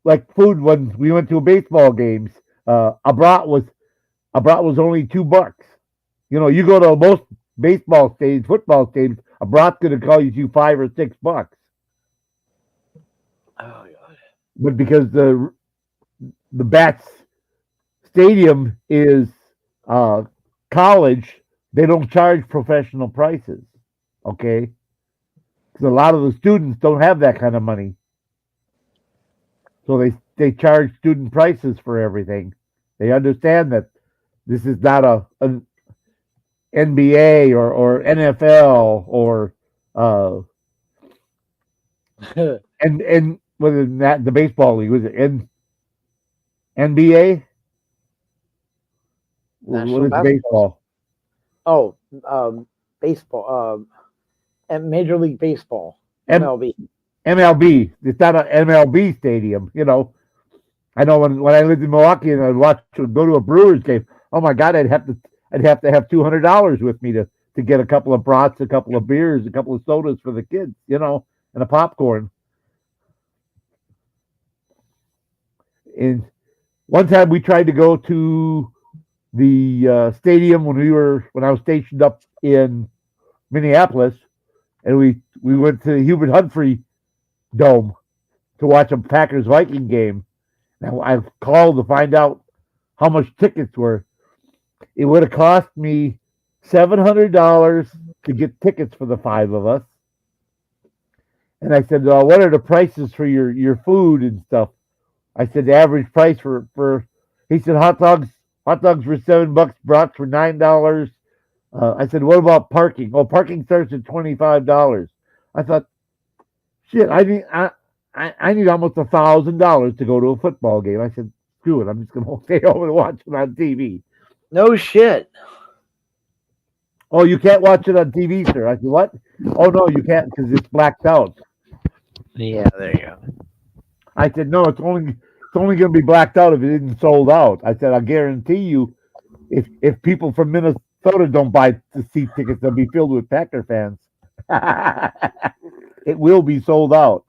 S1: like food when we went to baseball games, a brat was only $2. You know, you go to most baseball stadiums, football stadiums, a brat's going to call you $5 or $6.
S2: Oh god.
S1: But because the Bats stadium is uh, college, they don't charge professional prices. Okay, because a lot of the students don't have that kind of money, so they charge student prices for everything. They understand that this is not an NBA or NFL or and whether that the baseball league was it NBA? What
S2: National
S1: is
S2: basketball.
S1: baseball?
S2: Oh, baseball. And Major League Baseball.
S1: M-
S2: MLB.
S1: MLB. It's not an MLB stadium. You know, I know when I lived in Milwaukee and go to a Brewers game. Oh my God, I'd have to have $200 with me to get a couple of brats, a couple of beers, a couple of sodas for the kids. You know, and a popcorn. And one time we tried to go to the stadium when I was stationed up in Minneapolis, and we went to the Hubert Humphrey Dome to watch a Packers Viking game. Now I called to find out how much tickets were. It would have cost me $700 to get tickets for the five of us. And I said, "What are the prices for your food and stuff?" I said, "The average price for." He said, Hot dogs were $7, brats were $9. I said, "What about parking?" Oh, parking starts at $25. I thought, shit, I need almost $1,000 to go to a football game. I said, screw it, I'm just gonna stay home and watch it on TV.
S2: No shit.
S1: Oh, you can't watch it on TV, sir. I said, what? Oh no, you can't because it's blacked out.
S2: Yeah, there you go.
S1: I said, no, it's only gonna be blacked out if it isn't sold out. I said, I guarantee you, if people from Minnesota don't buy the seat tickets, they'll be filled with Packer fans. It will be sold out.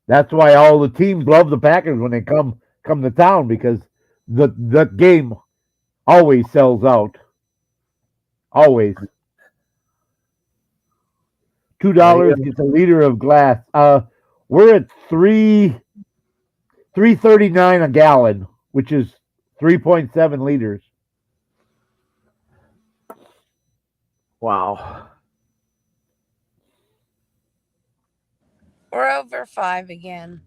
S1: That's why all the teams love the Packers when they come to town because the game always sells out. Always. $2 gets a liter of glass. We're at 3.39 a gallon, which is 3.7 liters.
S2: Wow.
S3: We're over 5 again.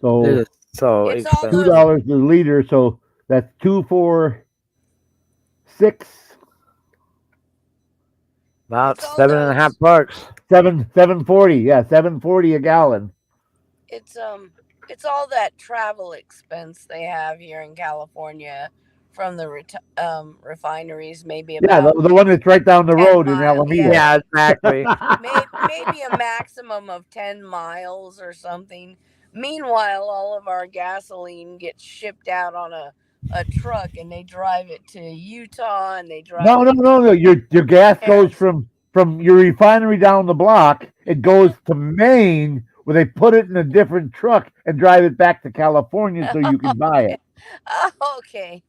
S1: So
S2: It is so
S3: It's all
S2: expensive.
S3: those-
S1: $2 a liter. So that's 2, 4, 6,
S2: About
S3: It's all
S2: $7.50.
S1: 7.40. Yeah, 7.40 a gallon.
S3: it's all that travel expense they have here in California from the refineries. Maybe
S1: Yeah,
S3: about
S1: the one that's right down the
S3: 10
S1: road in
S3: miles.
S1: Alameda.
S2: Yeah, exactly.
S3: maybe a maximum of 10 miles or something. Meanwhile, all of our gasoline gets shipped out on a truck and they drive it to Utah and they drive
S1: No. Your gas goes
S3: Arizona.
S1: from your refinery down the block. It goes to Maine, where they put it in a different truck and drive it back to California so you can buy it.
S3: Okay,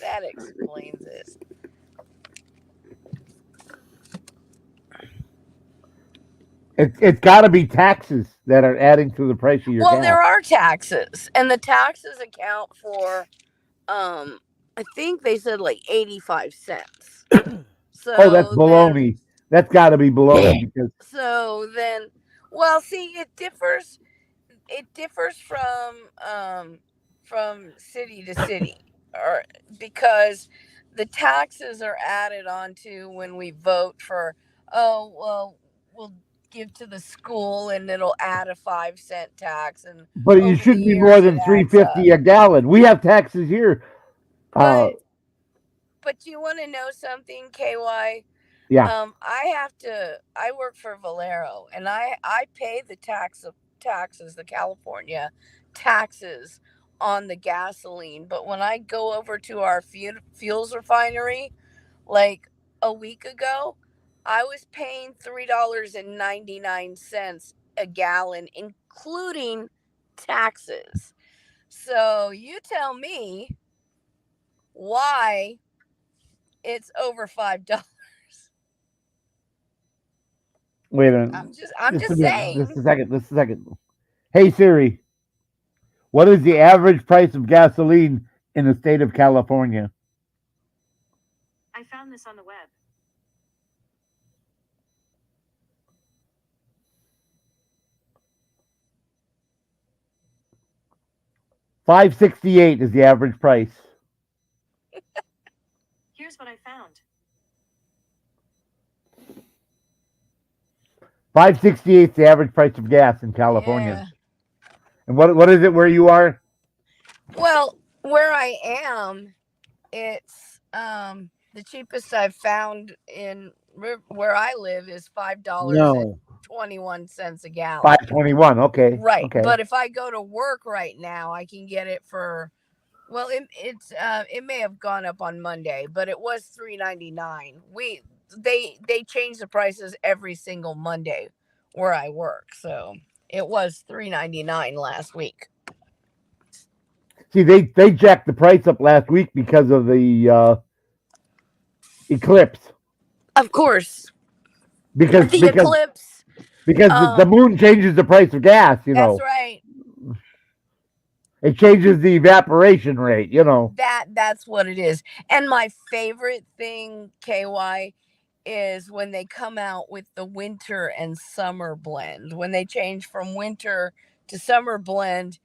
S3: that explains it.
S1: It's got to be taxes that are adding to the price of your
S3: Well,
S1: gas.
S3: there are taxes, and the taxes account for I think they said like 85 cents.
S1: Oh, that's
S3: So then,
S1: baloney. That's got to be baloney because
S3: so then, well, see, it differs. It differs from city to city, or because the taxes are added onto when we vote for. Oh well, we'll give to the school and it'll add a 5 cent tax, and
S1: but you
S3: over the
S1: shouldn't be more
S3: years it
S1: than three
S3: adds up.
S1: fifty a gallon. We have taxes here. Uh,
S3: But you want to know something, KY?
S1: yeah,
S3: I work for Valero, and I pay the taxes, the California taxes on the gasoline. But when I go over to our fuels refinery, like a week ago, I was paying $3.99 a gallon, including taxes. So you tell me why it's over $5.
S1: wait a minute.
S3: I'm
S1: Just a
S3: just
S1: minute. Just
S3: saying.
S1: a second. Just a second. Hey Siri, what is the average price of gasoline in the state of California?
S5: I found this on the web.
S1: $5.68 is the average price.
S5: Here's what I found.
S1: $5.68 is the average price of gas in California.
S3: Yeah.
S1: And what is it where you are?
S3: Well, where I am, it's the cheapest I've found in where I live is
S2: No.
S3: $5.21 a gallon.
S1: 5.21. Okay.
S3: Right,
S1: Okay.
S3: but if I go to work right now, I can get it for. Well, it may have gone up on Monday, but it was $3.99. They change the prices every single Monday where I work, so it was $3.99 last week.
S1: See, they jacked the price up last week because of the eclipse.
S3: Of course,
S1: Because
S3: the
S1: because
S3: eclipse.
S1: because the moon changes the price of gas.
S3: That's right.
S1: It changes the evaporation rate.
S3: That's what it is. And my favorite thing, KY, is when they come out with the winter and summer blend. When they change from winter to summer blend,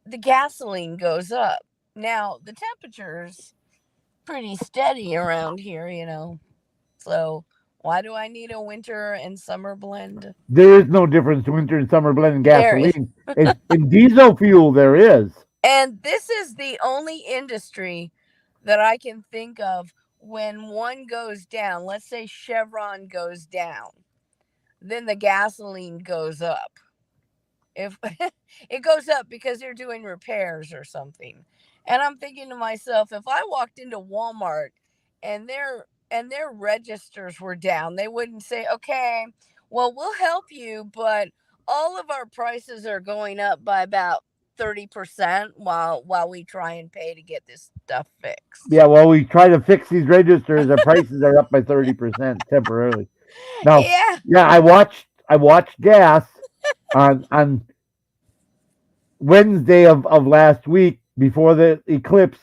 S3: the gasoline goes up. Now the temperature's pretty steady around here. So why do I need a winter and summer blend?
S1: There is no difference in winter and summer blending
S3: There is.
S1: gasoline. In diesel fuel, there is.
S3: And this is the only industry that I can think of when one goes down. Let's say Chevron goes down, then the gasoline goes up. If it goes up because they're doing repairs or something. And I'm thinking to myself, if I walked into Walmart and their registers were down, they wouldn't say, "Okay, well, we'll help you, but all of our prices are going up by about 30% while we try and pay to get this stuff fixed."
S1: Yeah, well, we try to fix these registers. The prices are up by 30% temporarily. Now,
S3: Yeah.
S1: yeah, I watched gas on Wednesday of last week before the eclipse.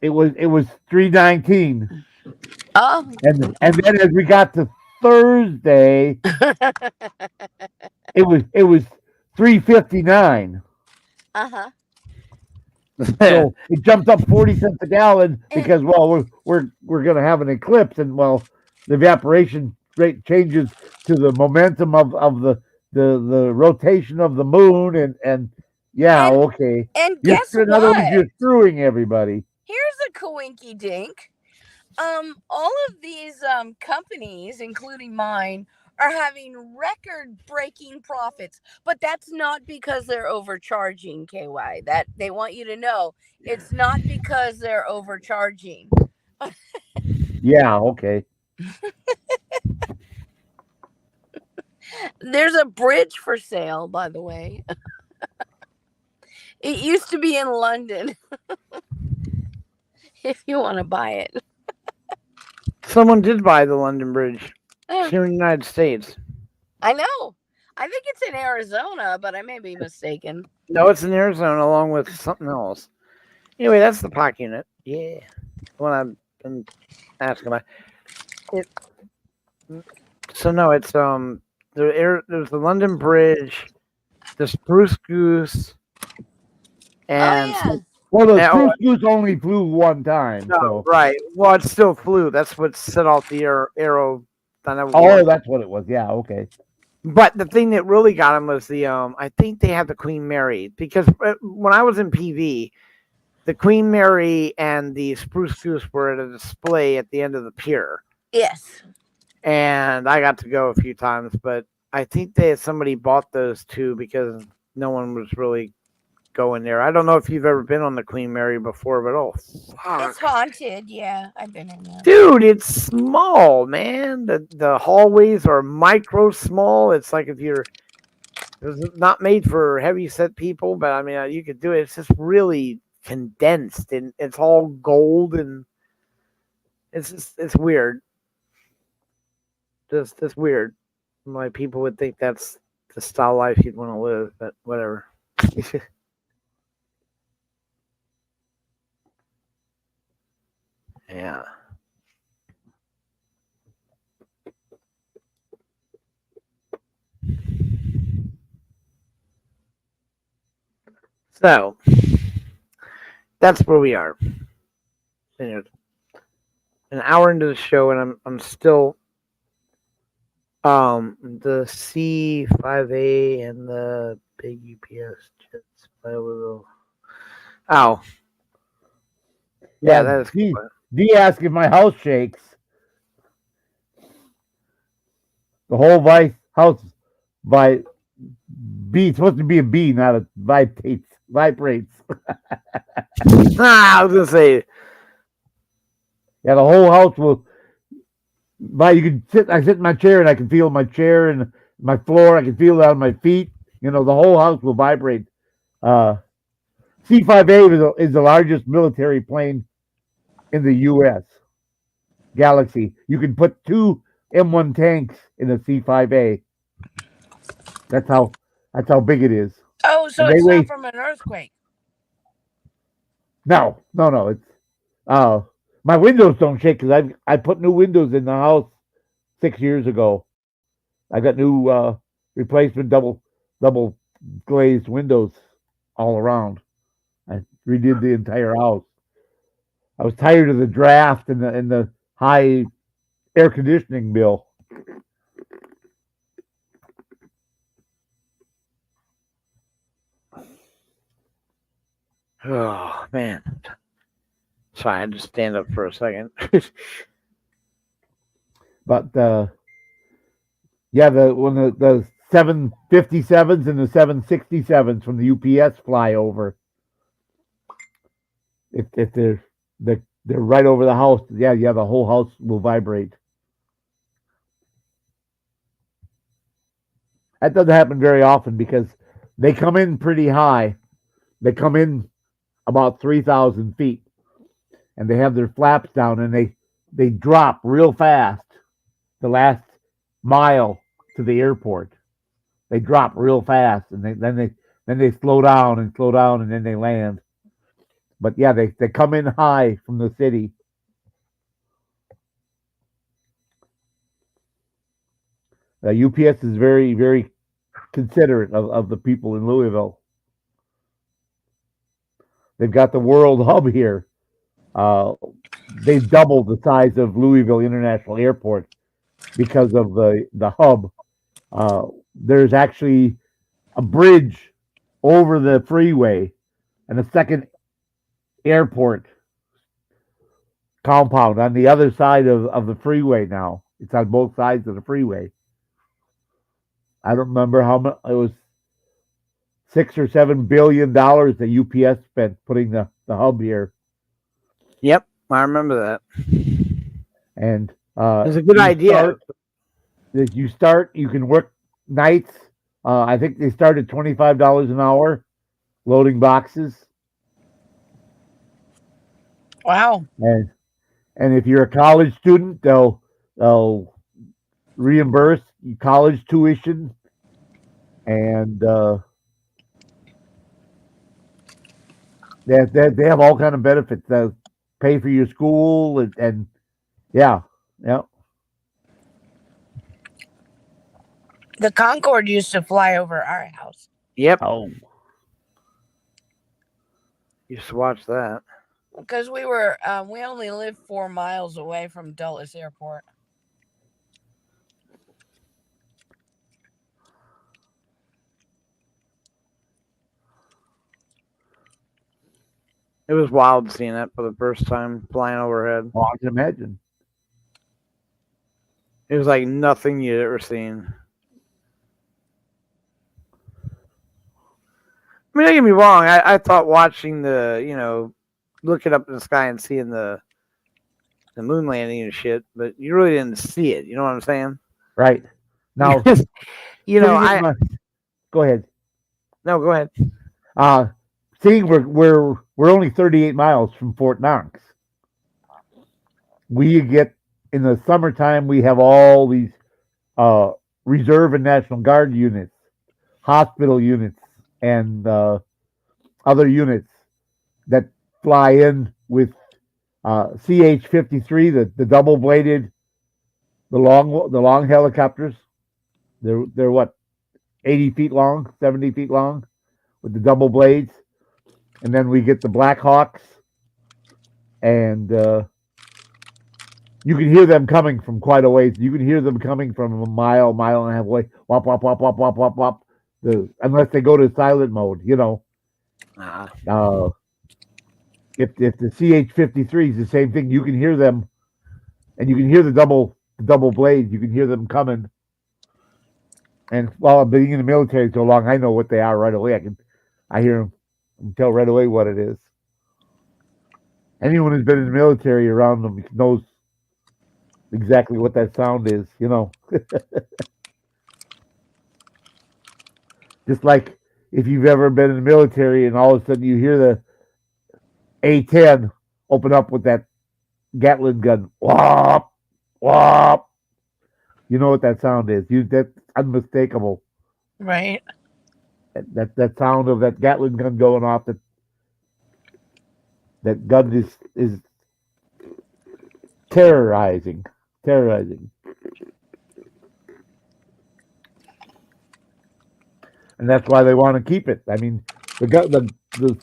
S1: It was 3.19,
S3: Oh.
S1: and then as we got to Thursday, it was 3.59.
S3: Uh-huh.
S1: So it jumped up 40 cents a gallon because we're gonna have an eclipse, and the evaporation rate changes to the momentum of the rotation of the moon, and yeah,
S3: And
S1: okay.
S3: guess
S1: In other words,
S3: what?
S1: you're screwing everybody.
S3: Here's a coinky dink. All of these companies, including mine, are having record breaking profits, but that's not because they're overcharging. KY, that they want you to know, it's not because they're overcharging.
S1: Yeah, okay.
S3: There's a bridge for sale, by the way. It used to be in London. If you want to buy it.
S2: Someone did buy the London Bridge
S3: Uh,
S2: here in the United States.
S3: I know. I think it's in Arizona, but I may be mistaken.
S2: No, it's in Arizona along with something else. Anyway, that's the POC unit. Yeah, what I've been asking about. It. So no, it's there's the London Bridge, the Spruce Goose, and
S3: Oh
S1: Well, the
S2: oh,
S1: Spruce Goose only flew one time,
S2: no,
S1: so.
S2: right. Well, it still flew. That's what set off the arrow.
S1: Oh, that's what it was. Yeah, okay.
S2: But the thing that really got him was the I think they had the Queen Mary because when I was in PV, the Queen Mary and the Spruce Goose were at a display at the end of the pier,
S3: yes.
S2: and I got to go a few times. But I think somebody bought those two because no one was really going there. I don't know if you've ever been on the Queen Mary before, but oh fuck,
S3: It's haunted. Yeah, I've been in there.
S2: dude, it's small, man. The hallways are micro small. It's like if you're it was not made for heavy set people, but I mean, you could do it. It's just really condensed and it's all gold and it's weird. Just weird. Like people would think that's the style life you'd want to live, but whatever. Yeah. So that's where we are. An hour into the show, and I'm still the C5A and the big UPS jets fly over the. Oh, yeah, that is
S1: D,
S2: cool.
S1: D asked if my house shakes. The whole house by B. It's supposed to be a B, not a vibrates. Vibrates.
S2: I was gonna say,
S1: Yeah, the whole house will. But you can sit. I sit in my chair and I can feel my chair and my floor. I can feel it on my feet. You know, the whole house will vibrate. Uh, C5A is the largest military plane in the U.S. Galaxy. You can put two M1 tanks in a C5A. That's how big it is.
S3: Oh, so
S1: And they
S3: it's not
S1: weigh
S3: from an earthquake.
S1: no. It's uh my windows don't shake because I put new windows in the house 6 years ago. I got new replacement double glazed windows all around. I redid the entire house. I was tired of the draft and the high air conditioning bill.
S2: oh man. Sorry, I had to stand up for a second.
S1: But yeah, the 757s and the 767s from the UPS fly over. If they're right over the house, yeah, the whole house will vibrate. That doesn't happen very often because they come in pretty high. They come in about 3,000 feet, and they have their flaps down, and they drop real fast. The last mile to the airport, they drop real fast, and then they slow down and then they land. But yeah, they come in high from the city. UPS is very considerate of the people in Louisville. They've got the world hub here. Uh, they've doubled the size of Louisville International Airport because of the hub. There's actually a bridge over the freeway and a second airport compound on the other side of the freeway now. It's on both sides of the freeway. I don't remember how much it was, $6 or $7 billion that UPS spent putting the hub here.
S2: Yep, I remember that.
S1: And
S2: It's a good idea.
S1: You can work nights. I think they start at $25 an hour loading boxes.
S3: Wow.
S1: And if you're a college student, they'll reimburse college tuition and They have all kind of benefits. Pay for your school and yeah, yeah.
S3: The Concorde used to fly over our house
S2: Yep.
S1: Oh,
S2: You just watch that.
S3: because we only lived 4 miles away from Dulles Airport.
S2: It was wild seeing that for the first time flying overhead.
S1: well, I can imagine.
S2: It was like nothing you'd ever seen. I mean, don't get me wrong. I thought watching looking up in the sky and seeing the moon landing and shit, but you really didn't see it. You know what I'm saying?
S1: Right now,
S2: I
S1: go ahead.
S2: no, go ahead.
S1: Seeing we're only 38 miles from Fort Knox. We get in the summertime. We have all these reserve and National Guard units, hospital units, and other units that fly in with CH-53, the double bladed, the long helicopters. They're what 80 feet long, 70 feet long, with the double blades, and then we get the Black Hawks, and you can hear them coming from quite a ways. You can hear them coming from a mile and a half away. Wop wop wop wop wop wop wop. Unless they go to silent mode, if the CH-53 is the same thing, you can hear them, and you can hear the double blades. You can hear them coming. And while I'm being in the military so long, I know what they are right away. I hear them, and tell right away what it is. Anyone who's been in the military around them knows exactly what that sound is. Just like if you've ever been in the military and all of a sudden you hear the A-10 open up with that Gatling gun, whop, whop. You know what that sound is. That's unmistakable.
S3: Right.
S1: That sound of that Gatling gun going off. That gun is terrorizing. And that's why they want to keep it. I mean, the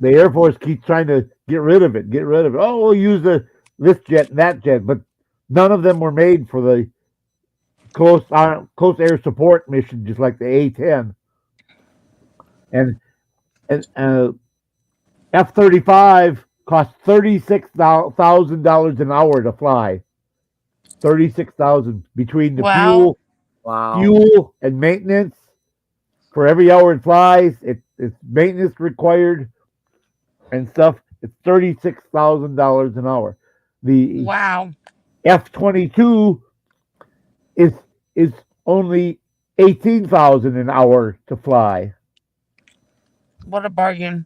S1: Air Force keeps trying to get rid of it. Oh, we'll use this jet and that jet, but none of them were made for the close air support mission, just like the A-10 and F-35 costs $36,000 an hour to fly. 36,000 between the
S3: Wow.
S1: fuel and maintenance. For every hour it flies, it's maintenance required and stuff. It's $36,000 an hour. The
S3: Wow.
S1: F-22 is only 18,000 an hour to fly.
S3: What a bargain.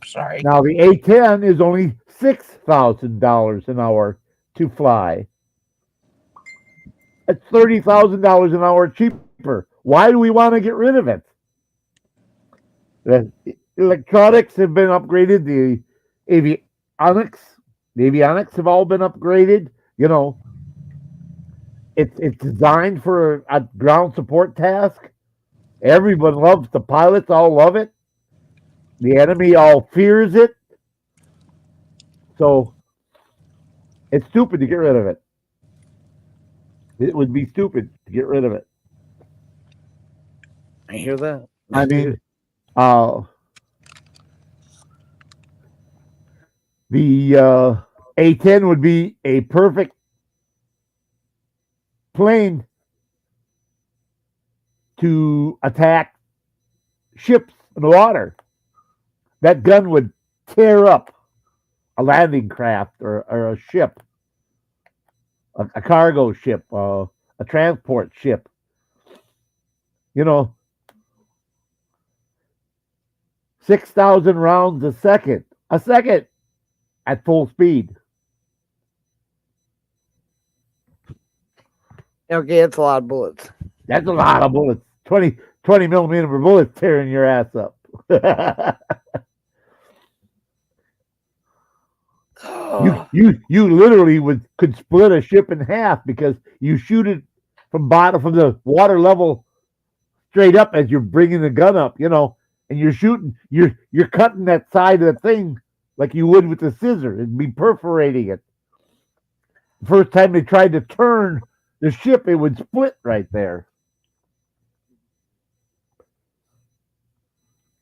S3: Sorry.
S1: Now the A-10 is only $6,000 an hour to fly. It's $30,000 an hour cheaper. Why do we want to get rid of it? The electronics have been upgraded. The avionics have all been upgraded. It's designed for a ground support task. Everyone loves the pilots. All love it. The enemy all fears it. So it's stupid to get rid of it. It would be stupid to get rid of it.
S2: I hear that.
S1: I mean, the A-10 would be a perfect plane to attack ships in the water. That gun would tear up a landing craft or a ship, a cargo ship, a transport ship. 6,000 rounds a second at full speed.
S2: Okay, it's a lot of bullets.
S1: That's a lot of bullets. 20 millimeter bullets tearing your ass up. You literally could split a ship in half because you shoot it from the water level straight up as you're bringing the gun up, and you're shooting, you're cutting that side of the thing like you would with the scissor and be perforating it. The first time they tried to turn the ship, it would split right there.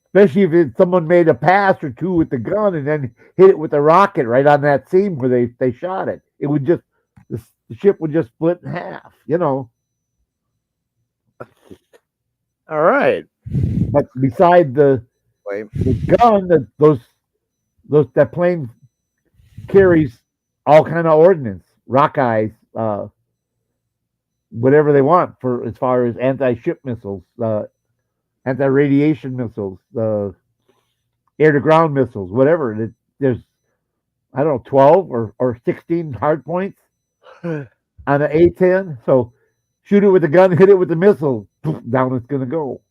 S1: Especially if someone made a pass or two with the gun and then hit it with a rocket right on that seam where they shot it. It would just the ship would just split in half.
S2: All right.
S1: But beside the gun, that plane carries all kind of ordnance, rock eyes, whatever they want for as far as anti-ship missiles, anti-radiation missiles, air-to-ground missiles, whatever. There's, I don't know, 12 or 16 hard points on an A-10. So shoot it with the gun, hit it with the missile, down it's going to go.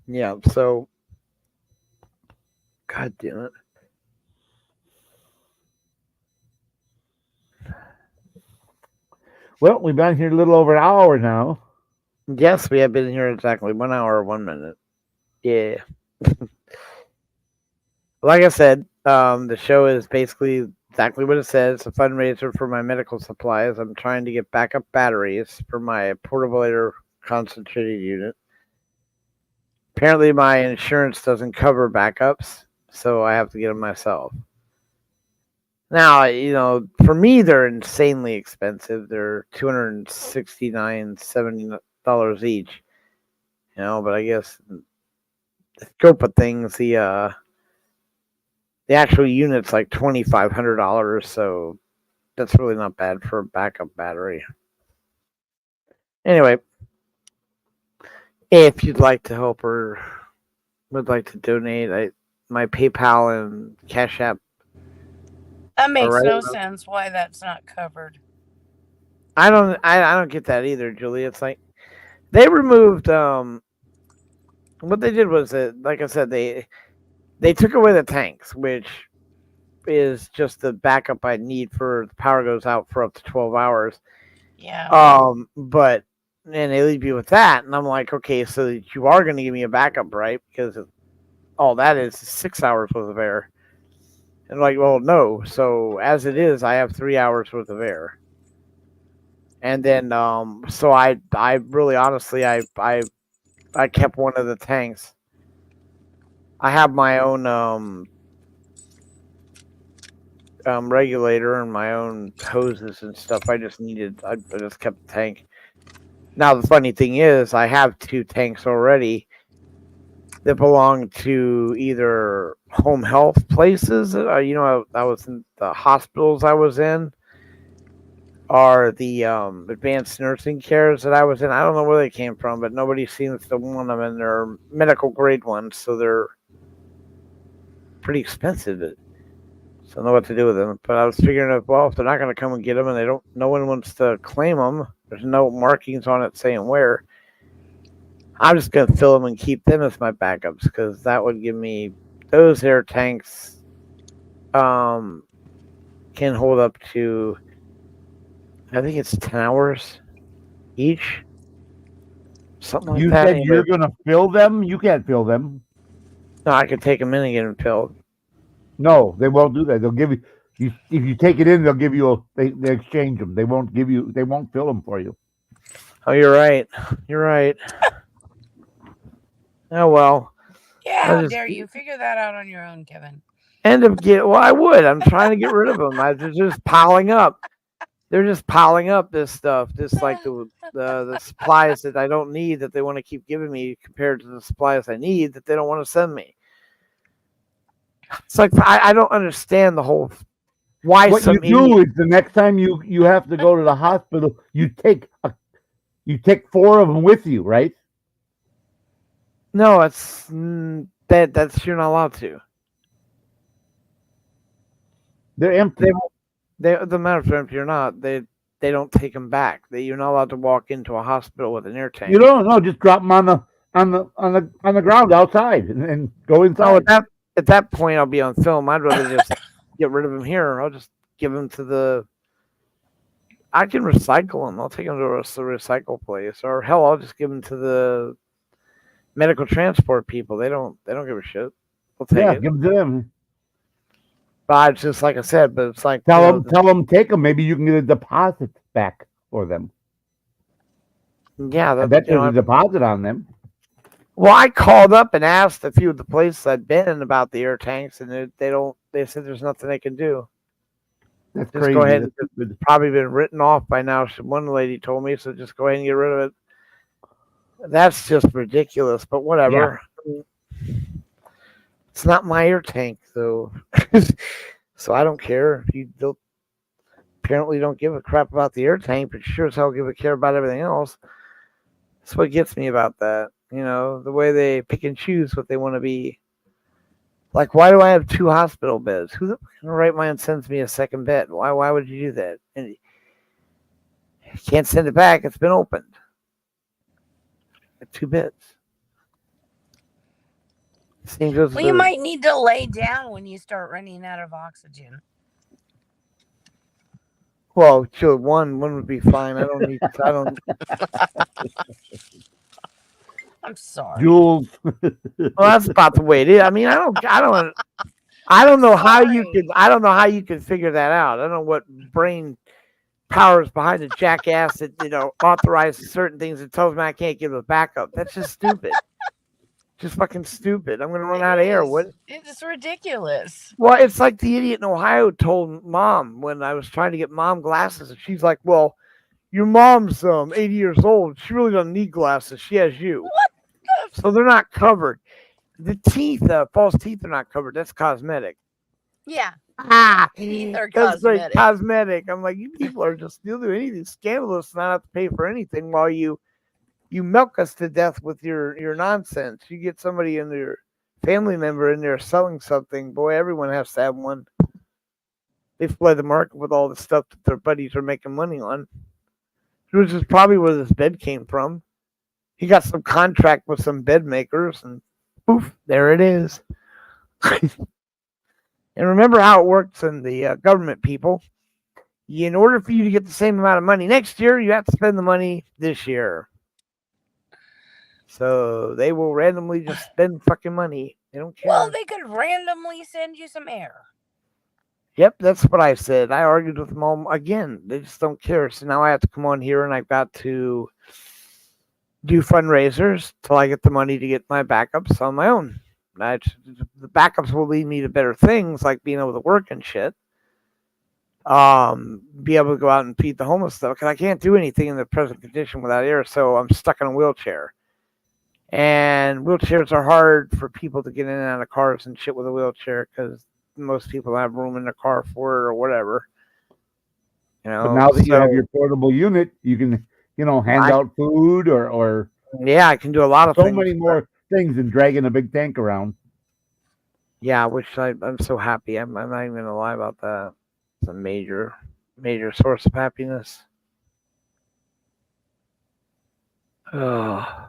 S2: Yeah, so God damn it.
S1: Well, we've been here a little over an hour now.
S2: Yes, we have been here exactly 1 hour, 1 minute. Yeah. Like I said, the show is basically exactly what it says. It's a fundraiser for my medical supplies. I'm trying to get backup batteries for my portable air concentrated unit. Apparently, my insurance doesn't cover backups, so I have to get them myself. Now, for me, they're insanely expensive. They're $269.70 each. But I guess the scope of things, the actual unit's like $2,500, so that's really not bad for a backup battery. Anyway, if you'd like to help or would like to donate, my PayPal and Cash App.
S3: That makes no sense why that's not covered.
S2: I don't get that either, Julie. It's like they removed what they did was that, like I said, they took away the tanks, which is just the backup I need for the power goes out for up to 12 hours.
S3: Yeah.
S2: But and they leave you with that, and I'm like, okay, so you are going to give me a backup, right? Because all that is 6 hours worth of air. And like, well, no. So as it is, I have 3 hours worth of air. And then, so I really honestly, I kept one of the tanks. I have my own regulator and my own hoses and stuff. I just kept the tank. Now the funny thing is, I have 2 tanks already that belong to either home health places. I was in the hospitals I was in, or the advanced nursing cares that I was in. I don't know where they came from, but nobody seems to want them, and they're medical grade ones, so they're pretty expensive. So I don't know what to do with them. But I was figuring if they're not going to come and get them, and no one wants to claim them, there's no markings on it saying where, I'm just going to fill them and keep them as my backups, because that would give me those air tanks can hold up to, I think it's 10 hours each. Something like that.
S1: You said you're going to fill them? You can't fill them.
S2: No, I could take them in and get them filled.
S1: No, they won't do that. They'll give you if you take it in, they'll give you they exchange them. They won't fill them for you.
S2: Oh, you're right. You're right. Oh, well.
S3: Yeah, how dare you? Figure that out on your own, Kevin.
S2: I would. I'm trying to get rid of them. They're just piling up. They're just piling up this stuff. Just like the supplies that I don't need that they want to keep giving me compared to the supplies I need that they don't want to send me. It's like, I don't understand the whole why.
S1: What you do is the next time you have to go to the hospital, you take 4 of them with you, right?
S2: No, that's you're not allowed to.
S1: They're empty.
S2: The matter if they're empty or not, they don't take them back. You're not allowed to walk into a hospital with an air tank.
S1: You don't know. Just drop them on the ground outside and go inside.
S2: Oh, at that point, I'll be on film. I'd rather just get rid of them here. I'll just give them to the. I can recycle them. I'll take them to a recycle place, or hell, I'll just give them to the medical transport people. They don't give a shit. They'll take
S1: Yeah,
S2: it.
S1: give them to them.
S2: But it's just like I said. But it's like
S1: Tell them, take them. Maybe you can get a deposit back for them.
S2: Yeah,
S1: I bet there's a deposit on them.
S2: Well, I called up and asked a few of the places I'd been in about the air tanks, and they don't. They said there's nothing they can do.
S1: That's
S2: Just
S1: crazy.
S2: go ahead. It's probably been written off by now. One lady told me, so just go ahead and get rid of it. That's just ridiculous, but whatever. Yeah. It's not my air tank, though. So I don't care. If you apparently don't give a crap about the air tank, but sure as hell give a care about everything else. That's what gets me about that. You know, the way they pick and choose what they want to be. Like, why do I have 2 hospital beds? Who the right mind sends me a second bed? Why would you do that? And you can't send it back. It's been opened. 2 beds.
S3: Well, you might need to lay down when you start running out of oxygen.
S2: Well, sure, one would be fine. I don't.
S3: I'm sorry.
S1: Jules.
S2: Well, that's about the way it is. I mean, I don't know how you could. I don't know how you could figure that out. I don't know what brain powers behind a jackass that authorizes certain things and tells me I can't give a backup. That's just stupid. Just fucking stupid. I'm gonna run out of air. What?
S3: It's ridiculous.
S2: Well, it's like the idiot in Ohio told mom when I was trying to get mom glasses, and she's like, "Well, your mom's 80 years old. She really doesn't need glasses. She has you."
S3: What?
S2: So they're not covered. The teeth, false teeth, are not covered. That's cosmetic.
S3: Yeah.
S2: Teeth
S3: are
S2: that's
S3: cosmetic.
S2: Like cosmetic. I'm like, you people are just you'll do anything scandalous, not have to pay for anything while you milk us to death with your nonsense. You get somebody in their family member in there selling something. Boy, everyone has to have one. They flood the market with all the stuff that their buddies are making money on. Which is probably where this bed came from. He got some contract with some bed makers, and poof, there it is. And remember how it works in the government, people. In order for you to get the same amount of money next year, you have to spend the money this year. So they will randomly just spend fucking money. They don't care.
S3: Well, they could randomly send you some air.
S2: Yep, that's what I said. I argued with them all again. They just don't care. So now I have to come on here and I've got to do fundraisers till I get the money to get my backups on my own. The backups will lead me to better things like being able to work and shit. Be able to go out and feed the homeless stuff because I can't do anything in the present condition without air, so I'm stuck in a wheelchair. And wheelchairs are hard for people to get in and out of cars and shit with a wheelchair because most people don't have room in their car for it or whatever.
S1: But now that you have your portable unit, you can, hand out food or
S2: yeah, I can do a lot of
S1: so
S2: things.
S1: many more things than dragging a big tank around.
S2: Yeah, which I'm so happy. I'm not even gonna lie about that. It's a major source of happiness. Oh.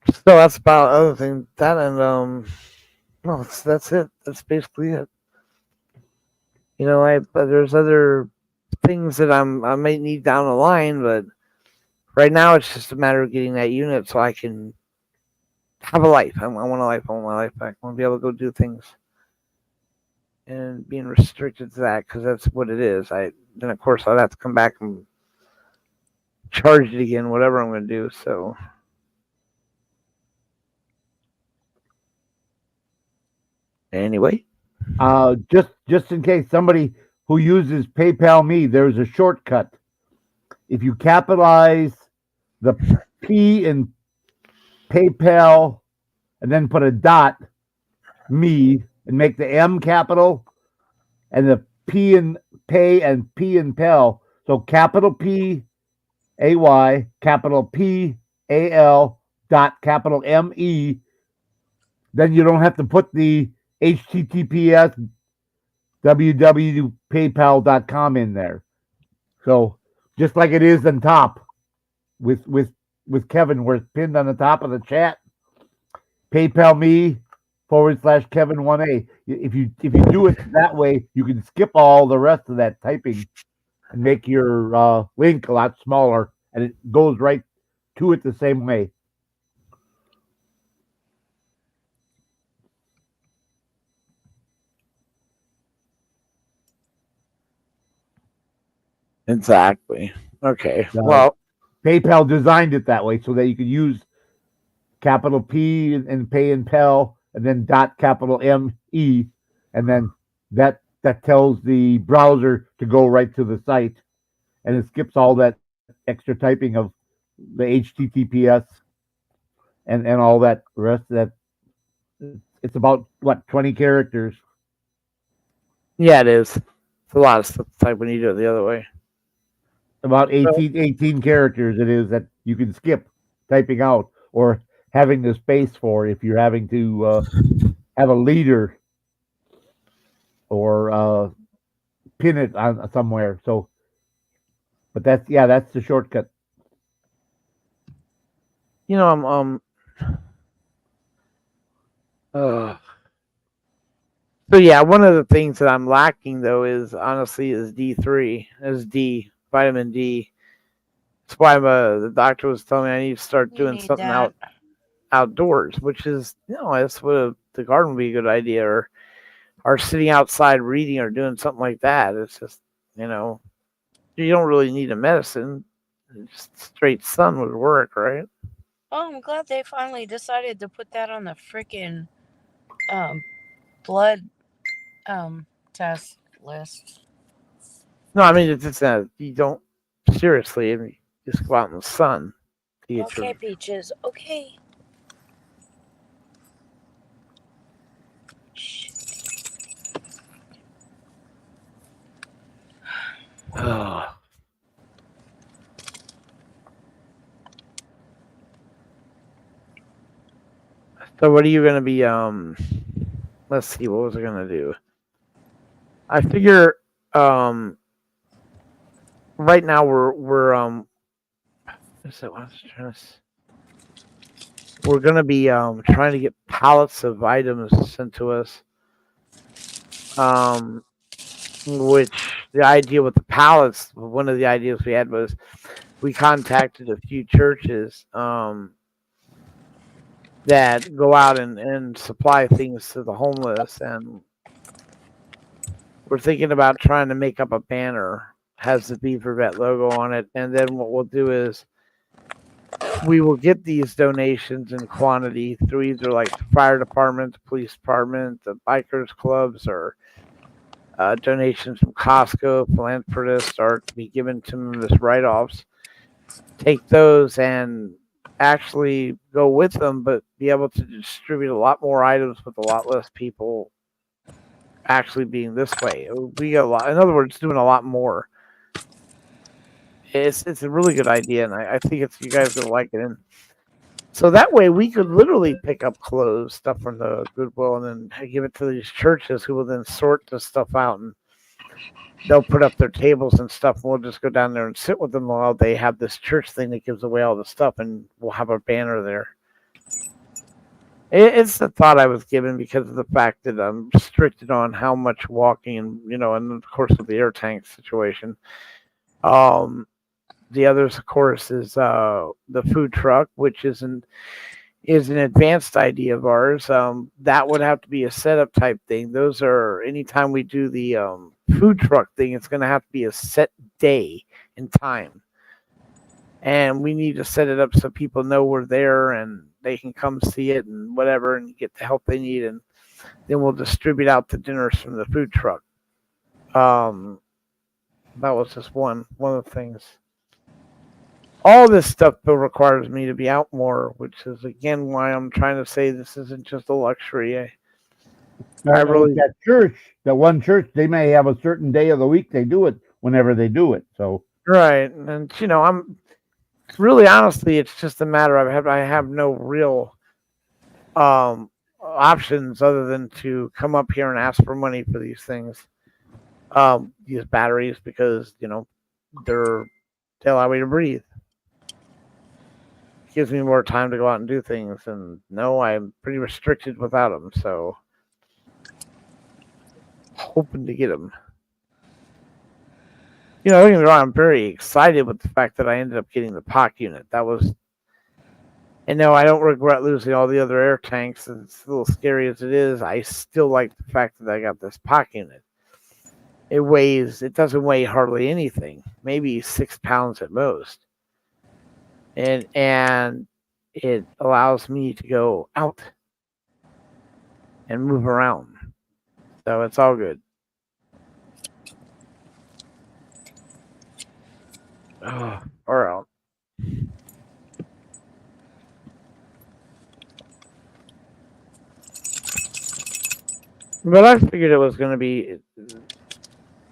S2: So that's about other thing. That and no, that's it. That's basically it. There's other things that I might need down the line, but right now it's just a matter of getting that unit so I can have a life. I want a life. I want my life back. I want to be able to go do things. And being restricted to that because that's what it is. Then of course I'd have to come back and charge it again, whatever I'm going to do. So. Anyway,
S1: just in case somebody who uses PayPal Me, there's a shortcut. If you capitalize the P in PayPal and then put a dot me and make the M capital and the P in pay and P in Pal, so capital P AY capital P AL dot capital ME, then you don't have to put the HTTPS www.paypal.com in there. So just like it is on top with Kevin, where it's pinned on the top of the chat, PayPal me /Kevin1A. If you do it that way, you can skip all the rest of that typing and make your link a lot smaller, and it goes right to it the same way.
S2: Exactly. Okay.
S1: Uh,
S2: Well,
S1: PayPal designed it that way so that you could use capital P and pay in Pell, and then capital ME, and then that tells the browser to go right to the site, and it skips all that extra typing of the HTTPS and all that rest of that. It's about what 20 characters,
S2: yeah, it is. It's a lot of stuff to type when you do it the other way.
S1: about
S2: So,
S1: 18 characters it is that you can skip typing out or having the space for if you're having to have a leader or pin it on somewhere. So, but that's the shortcut.
S2: I'm uh, so yeah, one of the things that I'm lacking though is honestly is D3, is D, vitamin D. That's why the doctor was telling me I need to start
S3: You
S2: doing
S3: need
S2: something
S3: that.
S2: outdoors, which is that's what the garden would be a good idea, or sitting outside reading or doing something like that. It's just you know you don't really need a medicine. Just straight sun would work, right?
S3: Oh, I'm glad they finally decided to put that on the freaking um, blood test list.
S2: No, I mean it's just you don't seriously. I mean, just go out in the sun to get
S3: Okay,
S2: your.
S3: Peaches. Okay. Shh.
S2: Oh. So what are you gonna be? Let's see. What was I gonna do? I figure. Um. Right now we're. What's that? What I was trying to we're gonna be trying to get pallets of items sent to us. Um. Which the idea with the pallets, one of the ideas we had was we contacted a few churches that go out and supply things to the homeless, and we're thinking about trying to make up a banner has the Beaver Vet logo on it, and then what we'll do is we will get these donations in quantity through either like the fire department, the police department, the bikers clubs, or donations from Costco, philanthropists, or to be given to them as write-offs. Take those and actually go with them, but be able to distribute a lot more items with a lot less people actually being this way. We get a lot, in other words, doing a lot more. It's a really good idea, and I think it's you guys gonna like it. And so that way we could literally pick up clothes, stuff from the Goodwill, and then give it to these churches who will then sort the stuff out, and they'll put up their tables and stuff, and we'll just go down there and sit with them while they have this church thing that gives away all the stuff, and we'll have a banner there. It's the thought I was given because of the fact that I'm restricted on how much walking, and and of course with the air tank situation. Um, the others, of course, is the food truck, which is an advanced idea of ours. That would have to be a setup type thing. Those are anytime we do the food truck thing, it's going to have to be a set day and time, and we need to set it up so people know we're there and they can come see it and whatever and get the help they need, and then we'll distribute out the dinners from the food truck. Um, that was just one of the things. All this stuff though requires me to be out more, which is again why I'm trying to say this isn't just a luxury. I
S1: Now with
S2: really
S1: that one church, they may have a certain day of the week they do it whenever they do it. So
S2: right, and I'm really honestly, it's just a matter of I have no real options other than to come up here and ask for money for these things, these batteries, because they allow me to breathe. gives me more time to go out and do things. And no, I'm pretty restricted without them. So hoping to get them. Don't get me wrong, I'm very excited with the fact that I ended up getting the POC unit. That was, and no, I don't regret losing all the other air tanks. It's a little scary as it is. I still like the fact that I got this POC unit. It doesn't weigh hardly anything, maybe 6 pounds at most. And it allows me to go out and move around. So it's all good. Oh, or out. But I figured it was going to be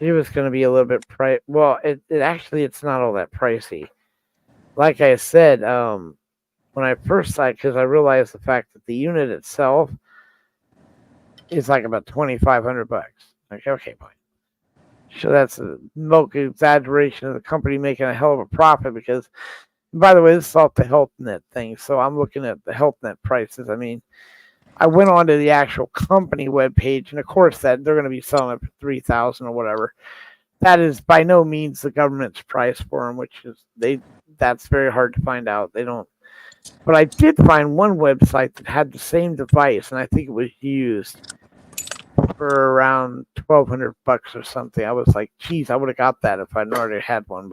S2: a little bit price. Well, it's not all that pricey. Like I said, when I first saw it, because I realized the fact that the unit itself is like about $2,500. Like, okay, fine. So that's a milk exaggeration of the company making a hell of a profit because, by the way, this is off the HealthNet thing. So I'm looking at the HealthNet prices. I mean, I went on to the actual company webpage, and of course that they're going to be selling it for $3,000 or whatever. That is by no means the government's price for them, which is that's very hard to find out. They don't. But I did find one website that had the same device, and I think it was used for around $1,200 or something. I was like, geez, I would have got that if I'd already had one.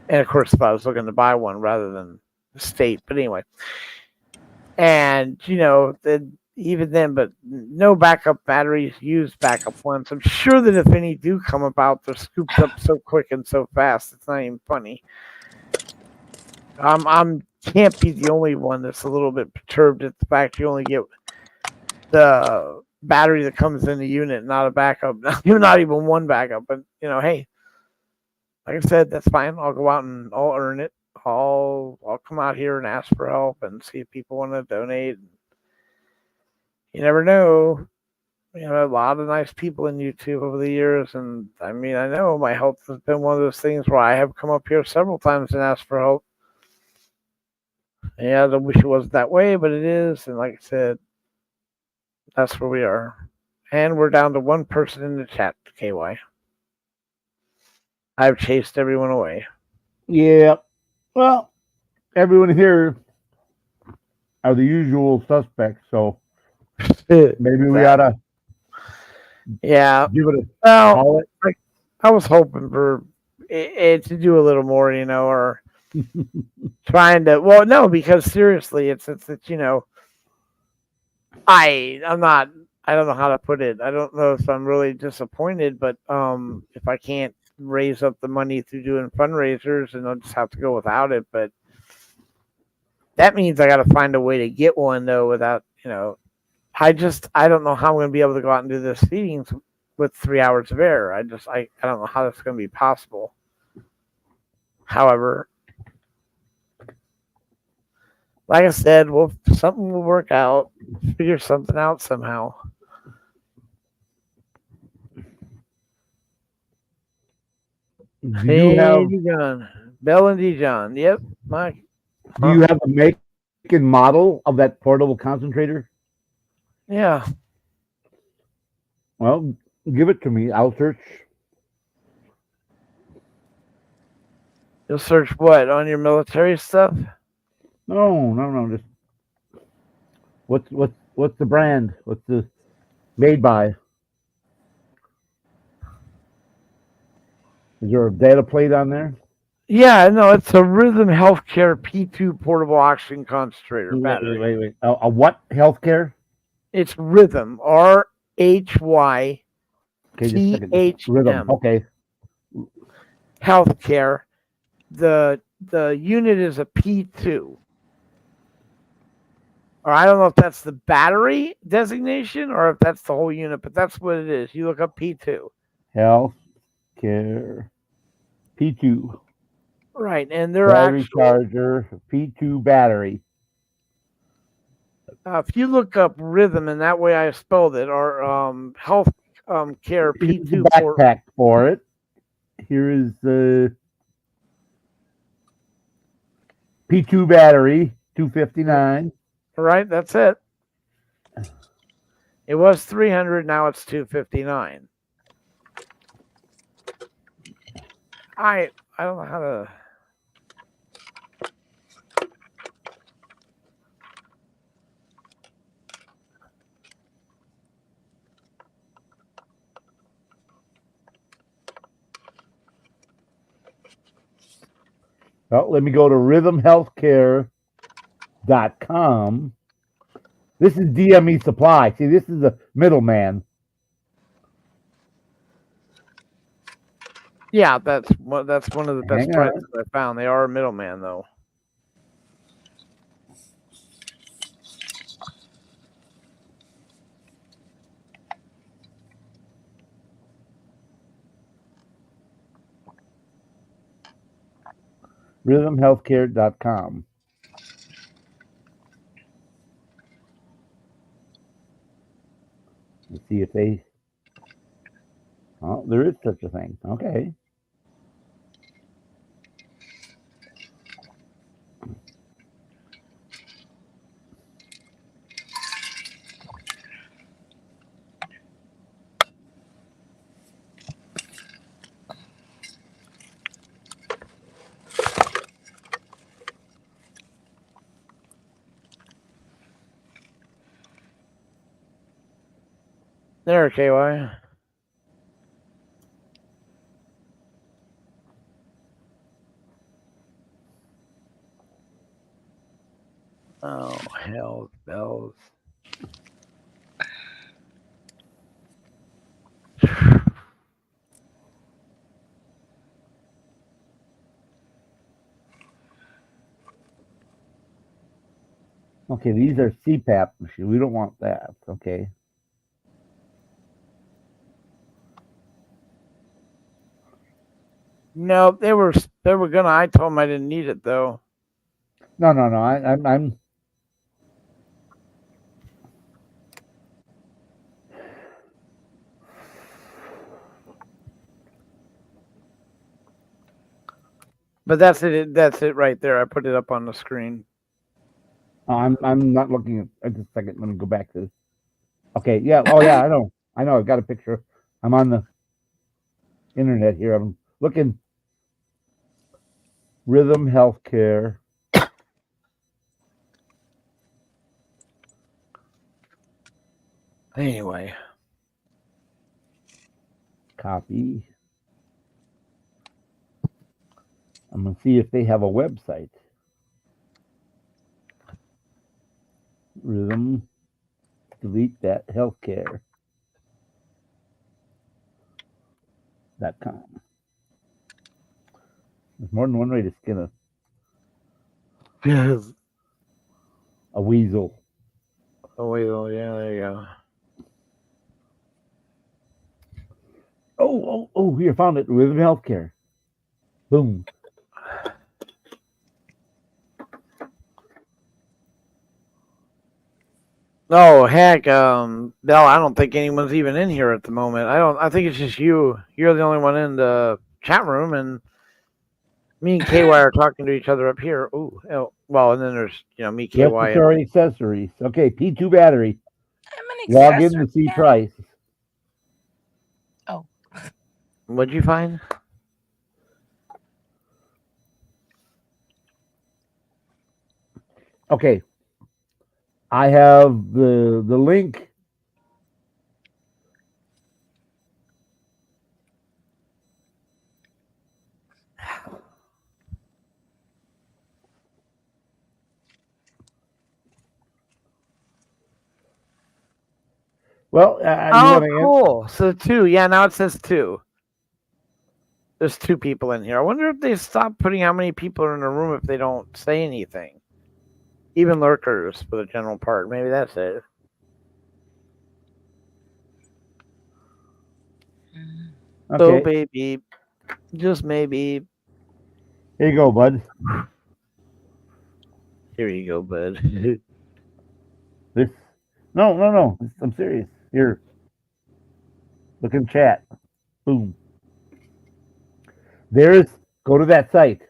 S2: And of course, if I was looking to buy one rather than the state. But anyway, and even then, but no backup batteries, used backup ones. I'm sure that if any do come about, they're scooped up so quick and so fast, it's not even funny. I'm can't be the only one that's a little bit perturbed at the fact you only get the battery that comes in the unit, not a backup. Not even one backup. But hey, like I said, that's fine. I'll go out and I'll earn it. I'll come out here and ask for help and see if people want to donate. You never know. A lot of nice people in YouTube over the years, and I mean, I know my health has been one of those things where I have come up here several times and asked for help. Yeah, I wish it wasn't that way, but it is. And like I said, that's where we are. And we're down to one person in the chat, KY. I've chased everyone away.
S1: Yeah. Well, everyone here are the usual suspects, so maybe we ought to
S2: give
S1: it a
S2: call it. I was hoping for it to do a little more, or trying to. Well, no, because seriously, it's I'm not. I don't know how to put it. I don't know if I'm really disappointed, but if I can't raise up the money through doing fundraisers, and I'll just have to go without it. But that means I got to find a way to get one though, without I don't know how I'm going to be able to go out and do this feedings with 3 hours of air. I don't know how that's going to be possible. However, like I said, something will work out. Figure something out somehow. Bell and Dijon. Yep, Mike.
S1: Do you have a make and model of that portable concentrator?
S2: Yeah.
S1: Well, give it to me. I'll search.
S2: You'll search what on your military stuff?
S1: No. Just what's the brand? What's the made by? Is there a data plate on there?
S2: Yeah, no, it's a Rhythm Healthcare P2 portable oxygen concentrator battery.
S1: Wait. A what healthcare?
S2: It's Rhythm. RHYTHM.
S1: Rhythm. Okay.
S2: Healthcare. The unit is a P2. Or I don't know if that's the battery designation or if that's the whole unit, but that's what it is. You look up P2.
S1: Healthcare P2.
S2: Right, and they're
S1: battery charger P2 battery.
S2: If you look up Rhythm, and that way I spelled it, or health care P2
S1: backpack for it. Here is the P2 battery, $259.
S2: Right, that's it. It was 300, now it's 259. I don't know how to.
S1: Well, let me go to rhythmhealthcare.com. This is DME Supply. See, this is the middleman.
S2: Yeah, that's one of the best
S1: Hang
S2: prices
S1: on.
S2: I found. They are a middleman though.
S1: Rhythmhealthcare.com. Let's see if they. Oh, there is such a thing. Okay.
S2: There, KY. Oh, hell bells.
S1: Okay, these are CPAP machines. We don't want that. Okay.
S2: No, they were gonna. I told them I didn't need it though.
S1: No. I'm.
S2: But that's it. That's it right there. I put it up on the screen.
S1: I'm not looking at just a second. Let me go back to this. Okay. Yeah. Oh, yeah. I know. I've got a picture. I'm on the internet here. I'm looking. Rhythm Healthcare.
S2: Anyway,
S1: Copy. I'm gonna see if they have a website. Rhythm. Delete that. Healthcare.com. There's more than one way to skin a weasel.
S2: oh wait, oh yeah, there you go.
S1: Oh, here, found it. Rhythm Healthcare. Boom.
S2: Oh heck, Bell. I don't think anyone's even in here at the moment. I think it's just you. You're the only one in the chat room, and me and KY are talking to each other up here. Ooh, oh, well, and then there's me, KY.
S1: Respiratory accessories. Okay, P2 battery.
S3: I'm an
S1: Log in
S3: accessory
S1: to see
S3: now.
S1: price.
S3: Oh,
S2: What'd you find?
S1: Okay. I have the link. Well, you
S2: Oh,
S1: want to
S2: cool. So 2. Yeah, now it says 2. There's 2 people in here. I wonder if they stop putting how many people are in the room if they don't say anything. Even lurkers for the general part. Maybe that's it.
S1: Okay.
S2: So baby, just maybe.
S1: Here you go, bud.
S2: Here you go, bud.
S1: This. No. I'm serious. Here. Look in chat. Boom. Go to that site.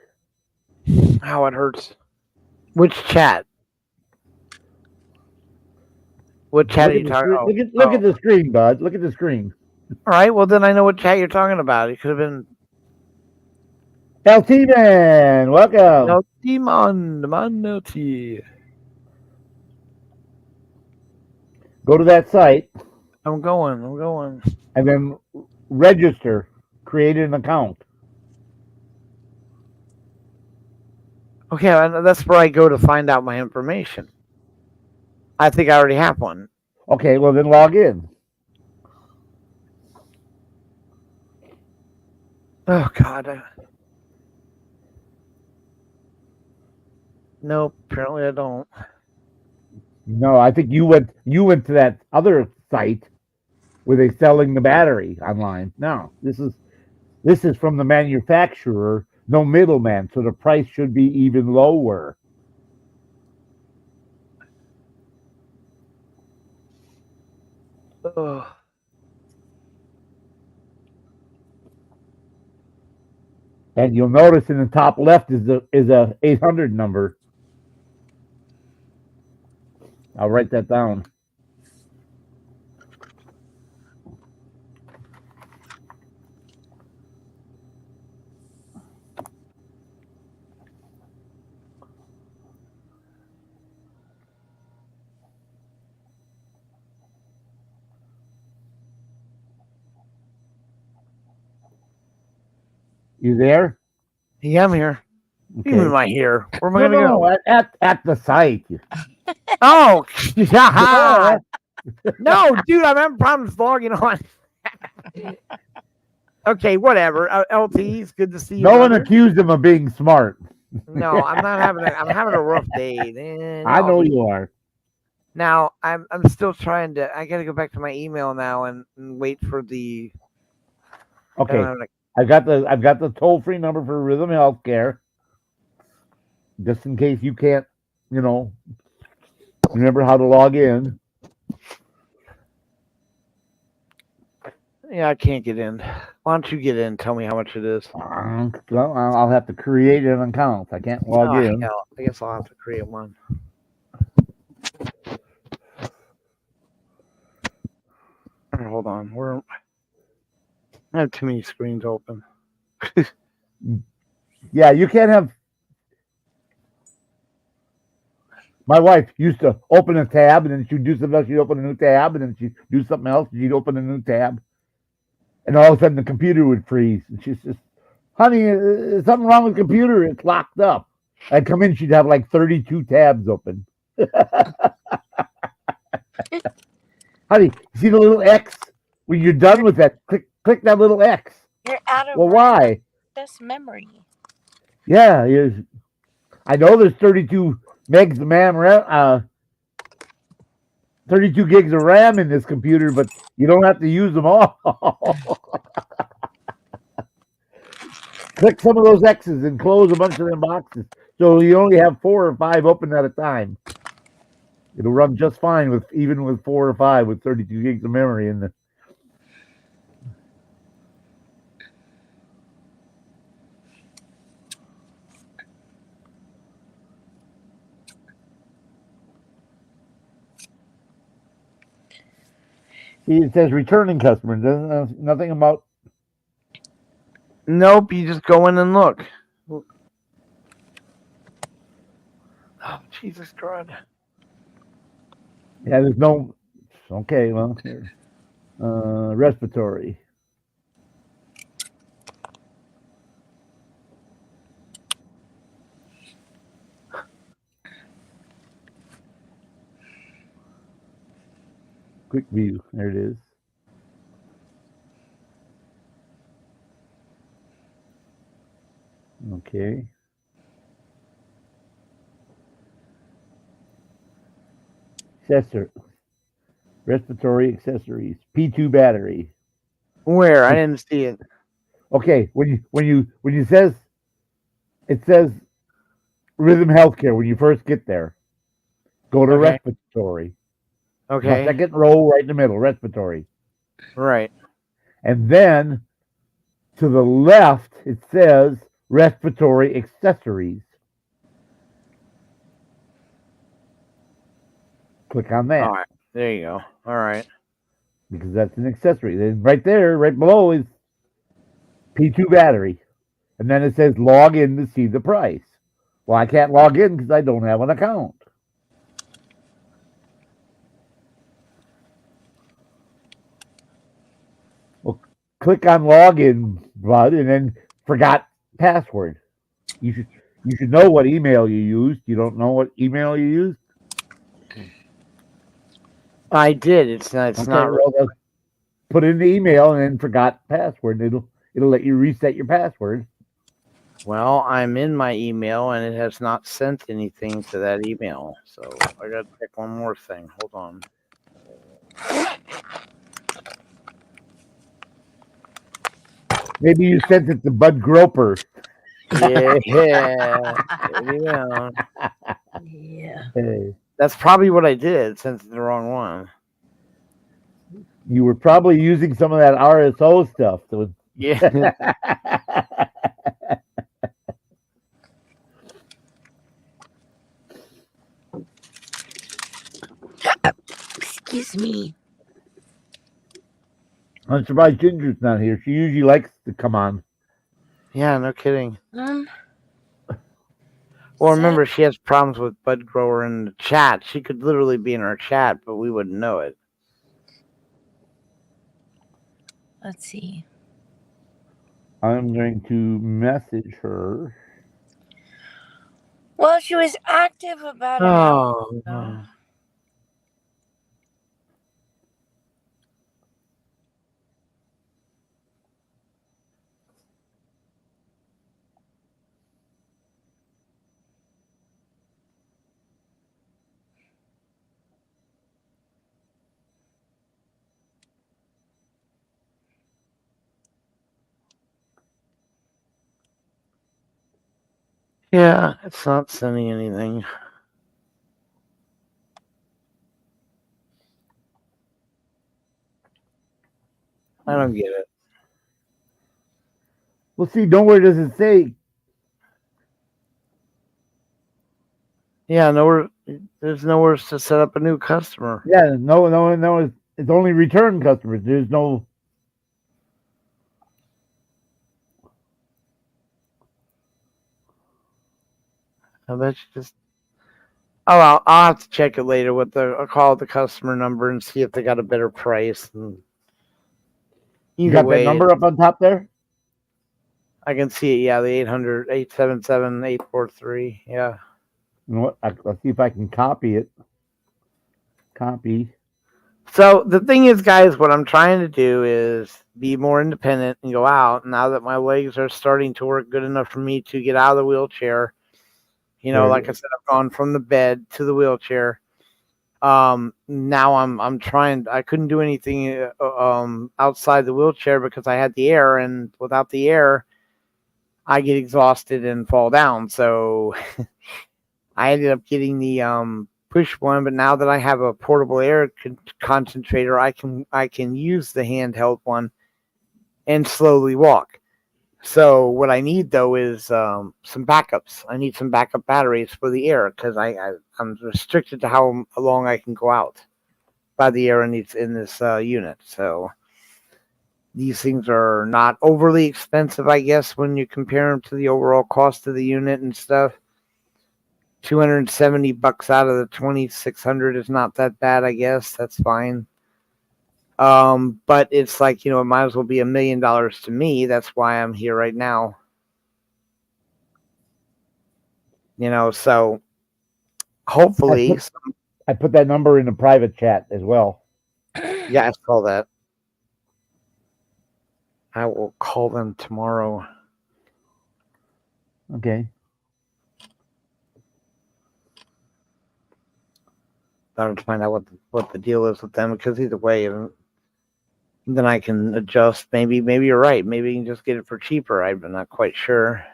S2: Ow, it hurts. Which chat? What chat are you talking about?
S1: Look at the screen, bud. Look at the screen.
S2: All right, well then I know what chat you're talking about. It could have been
S1: LT Man, welcome.
S2: no Demon, no T.
S1: Go to that site
S2: I'm going.
S1: and then register. Create an account.
S2: Okay, that's where I go to find out my information. I think I already have one.
S1: Okay, well then log in.
S2: Oh God. Nope, apparently I don't.
S1: No, I think you went to that other site where they're selling the battery online. No, this is from the manufacturer, no middleman, so the price should be even lower.
S2: Ugh.
S1: And you'll notice in the top left is a 800 number. I'll write that down. You there?
S2: Yeah, I'm here.
S1: Okay.
S2: Even am I here? Where am I
S1: No,
S2: gonna go?
S1: at the site.
S2: Oh, no, dude, I'm having problems logging on. Okay, whatever. LT, it's good to see you.
S1: No one
S2: brother.
S1: accused him of being smart.
S2: No, I'm not having. I'm having a rough day.
S1: I know you are.
S2: Now I'm still trying to. I got to go back to my email now and wait for the.
S1: Okay, I've got the toll-free number for Rhythm Healthcare, just in case you can't, remember how to log in.
S2: Yeah, I can't get in. Why don't you get in? Tell me how much it is.
S1: Well, I'll have to create an account. I can't log in.
S2: Hell, I guess I'll have to create one. Hold on. I have too many screens open.
S1: Yeah, you can't have. My wife used to open a tab and then she'd do something else. She'd open a new tab and then she'd do something else. And she'd open a new tab, and all of a sudden the computer would freeze. And she's just, "Honey, is something wrong with the computer? It's locked up." I'd come in, she'd have like 32 tabs open. Honey, you see the little X? When you're done with that, click that little X.
S3: You're out of
S1: Well, why?
S3: this memory.
S1: Yeah, I know there's 32 megs of RAM, 32 gigs of RAM in this computer, but you don't have to use them all. Click some of those X's and close a bunch of them boxes, so you only have 4 or 5 open at a time. It'll run just fine even with 4 or 5 with 32 gigs of memory in the. See, it says returning customers. Doesn't nothing about.
S2: Nope, you just go in and look. Oh, Jesus Christ.
S1: Yeah, there's no. Okay, well, here. Respiratory. Quick view. There it is. Okay. Respiratory accessories. P2 battery.
S2: Where? I didn't see it.
S1: Okay, when you says it says Rhythm Healthcare when you first get there. Go to
S2: Okay.
S1: respiratory.
S2: Okay.
S1: The second row right in the middle, respiratory.
S2: Right.
S1: And then to the left it says respiratory accessories. Click on that
S2: All right. There you go. All right.
S1: because that's an accessory. Then right there, right below is P2 battery. And then it says log in to see the price. Well, I can't log in because I don't have an account. Well, click on login, bud, and then forgot password. You should know what email you used. You don't know what email you used?
S2: I did. It's not. It's
S1: Okay,
S2: not.
S1: well, put in the email and then forgot password. It'll let you reset your password.
S2: Well, I'm in my email and it has not sent anything to that email. So I got to check one more thing. Hold on.
S1: Maybe you sent it to Bud Groper.
S2: Yeah. Maybe not.
S3: Yeah.
S1: Hey,
S2: That's probably what I did. Sent it the wrong one.
S1: you were probably using some of that RSO stuff.
S2: Yeah.
S3: Excuse me.
S1: I'm surprised Ginger's not here. She usually likes to come on.
S2: Yeah. No kidding.
S3: Um.
S2: Well,
S3: so-
S2: remember, she has problems with Bud Grower in the chat. She could literally be in our chat, but we wouldn't know it.
S3: Let's see.
S1: I'm going to message her.
S3: Well, she was active about an hour
S2: Oh.
S3: ago.
S2: Yeah, it's not sending anything. I don't get it.
S1: Well, see, nowhere does it say.
S2: Yeah, nowhere. There's nowhere to set up a new customer.
S1: Yeah, no. It's only return customers. There's no.
S2: I bet you just. Oh, I'll have to check it later. I'll call the customer number and see if they got a better price. And
S1: You
S2: either
S1: got
S2: way,
S1: that number up on top there?
S2: I can see it. Yeah, the 800-877-843. Yeah.
S1: You know what? Let's see if I can copy it. Copy.
S2: So the thing is, guys, what I'm trying to do is be more independent and go out. Now that my legs are starting to work good enough for me to get out of the wheelchair,
S1: Right.
S2: like I said, I've gone from the bed to the wheelchair. Now I'm trying. I couldn't do anything outside the wheelchair because I had the air, and without the air, I get exhausted and fall down. So I ended up getting the push one, but now that I have a portable air concentrator, I can use the handheld one and slowly walk. So what I need though is some backups. I need some backup batteries for the air because I'm restricted to how long I can go out by the air in this unit. So these things are not overly expensive, I guess, when you compare them to the overall cost of the unit and stuff. $270 out of the 2,600 is not that bad, I guess. That's fine. But it's like, it might as well be $1 million to me. That's why I'm here right now. So hopefully,
S1: I put that number in the private chat as well.
S2: yeah, I saw that. I will call them tomorrow.
S1: Okay.
S2: I'm to find out what the deal is with them, because either way, then I can adjust. Maybe you're right. Maybe you can just get it for cheaper. I'm not quite sure.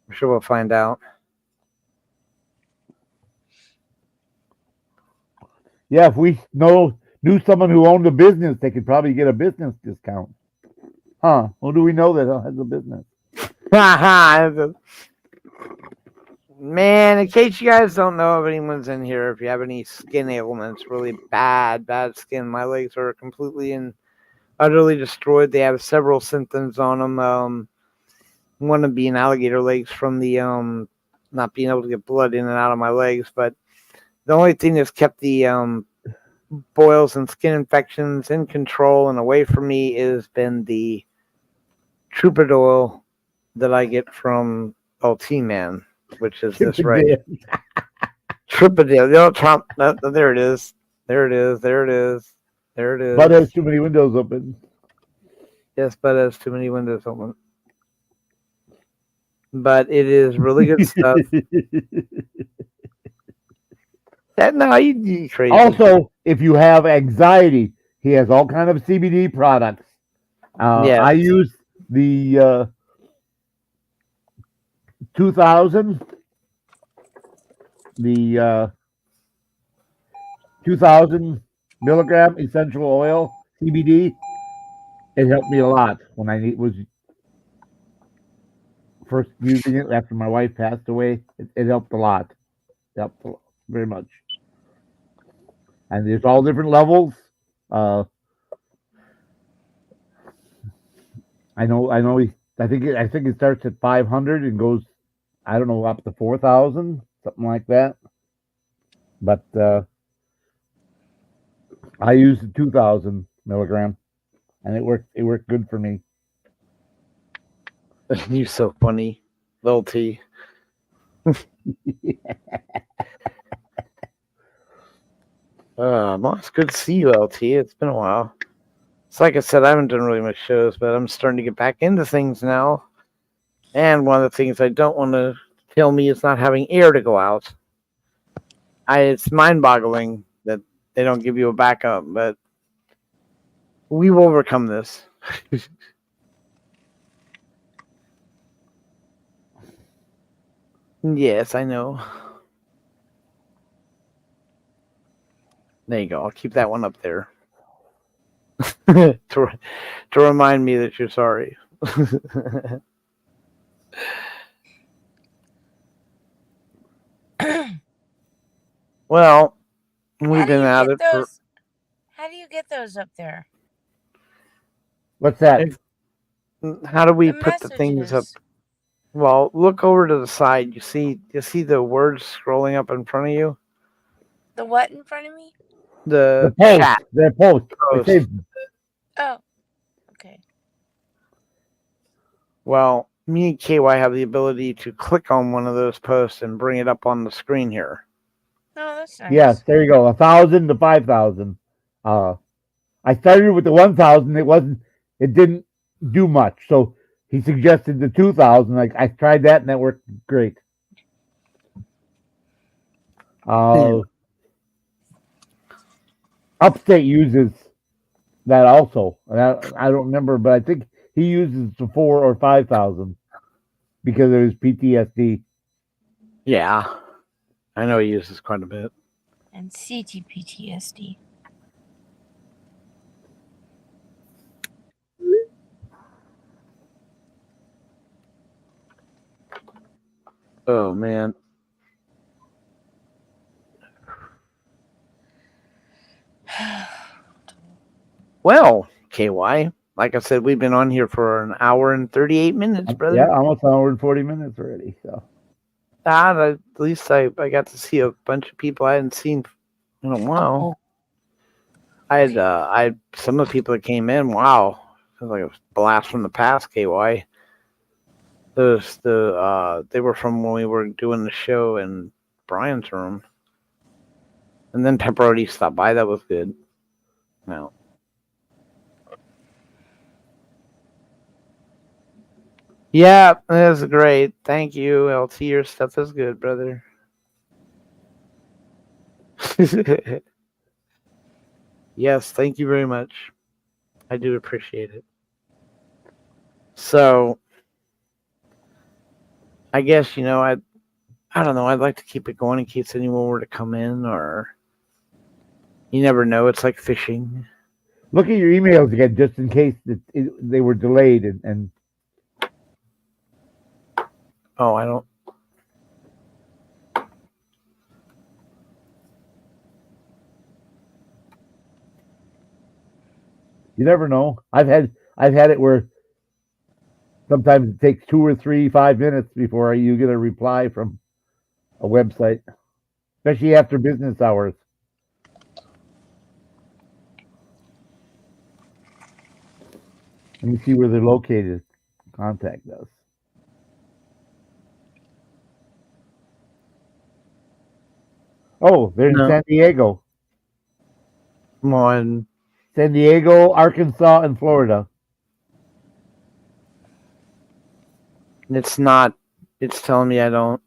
S2: I'm sure we'll find out.
S1: Yeah, if we knew someone who owned a business, they could probably get a business discount. Huh? Who do we know that has a business?
S2: Man, in case you guys don't know if anyone's in here, if you have any skin ailments, really bad skin, my legs are completely and utterly destroyed. They have several symptoms on them. One of being alligator legs from the not being able to get blood in and out of my legs, but the only thing that's kept the boils and skin infections in control and away from me has been the troubadour that I get from LT Man, which is this right. Tripadale. No, Trump. There it is. There it is. There it is. There it is.
S1: But there's too many windows open.
S2: Yes, but there's too many windows open. But it is really good stuff. No, you crazy.
S1: Also, if you have anxiety, he has all kind of CBD products.
S2: Yes.
S1: I use the 2000, the 2000 milligram essential oil CBD. It helped me a lot when I was first using it after my wife passed away. It helped a lot. It helped very much. And there's all different levels. I know. I think it starts at 500 and goes, I don't know, up to 4,000, something like that. But I used the 2,000 milligram, and it worked. It worked good for me.
S2: You're so funny, little T. Well, it's good to see you, LT. It's been a while. It's like I said, I haven't done really much shows, but I'm starting to get back into things now. And one of the things I don't want to kill me is not having air to go out. It's mind-boggling that they don't give you a backup, but we will overcome this. Yes, I know. There you go. I'll keep that one up there. to remind me that you're sorry. Well, we've been at it for...
S3: How do you get those up there?
S1: What's that?
S2: How do we
S3: The
S2: put the things up?
S3: messages.
S2: Well, look over to the side. You see the words scrolling up in front of you?
S3: The what in front of me?
S2: The
S1: post.
S2: chat.
S1: The post.
S2: Post.
S3: Oh, okay.
S2: Well, me and KY have the ability to click on one of those posts and bring it up on the screen here.
S3: Oh, that's nice.
S1: Yes, there you go. 1,000 to 5,000. I started with the 1,000. It didn't do much. So he suggested the 2,000. Like I tried that and that worked great. Upstate uses that also. I don't remember, but I think he uses the 4,000 or 5,000 because of his PTSD.
S2: Yeah, I know he uses quite a bit.
S3: And CTPTSD.
S2: Oh man. Well, KY, like I said, we've been on here for an hour and 38 minutes, brother.
S1: Yeah, almost an hour and 40 minutes already. So
S2: at least I got to see a bunch of people I hadn't seen in a while. I had some of the people that came in. Wow, it was like a blast from the past. KY. They were from when we were doing the show in Brian's room, and then Pepperoni stopped by. That was good. No. Yeah, that's great. Thank you, LT. Your stuff is good, brother. Yes, thank you very much. I do appreciate it. So, I guess, I don't know. I'd like to keep it going in case anyone were to come in, or you never know. It's like fishing.
S1: look at your emails again, just in case they were delayed and.
S2: Oh, I don't.
S1: You never know. I've had it where sometimes it takes 2 or 3, 5 minutes before you get a reply from a website, especially after business hours. Let me see where they're located. Contact us. Oh, they're in
S2: No.
S1: San Diego.
S2: One.
S1: San Diego, Arkansas, and Florida.
S2: It's not. It's telling me I don't.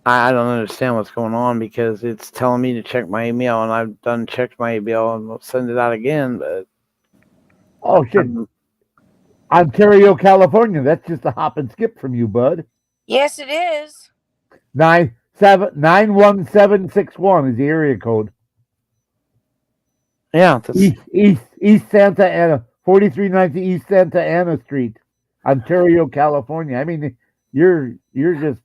S2: I don't understand what's going on because it's telling me to check my email, and I've done checked my email, and we'll send it out again. But
S1: Oh shit. Ontario, California. That's just a hop and skip from you, bud.
S3: Yes, it is.
S1: 91761 is the area code.
S2: yeah, that's,
S1: East Santa Ana, 4390 East Santa Ana Street, Ontario, California. I mean, you're just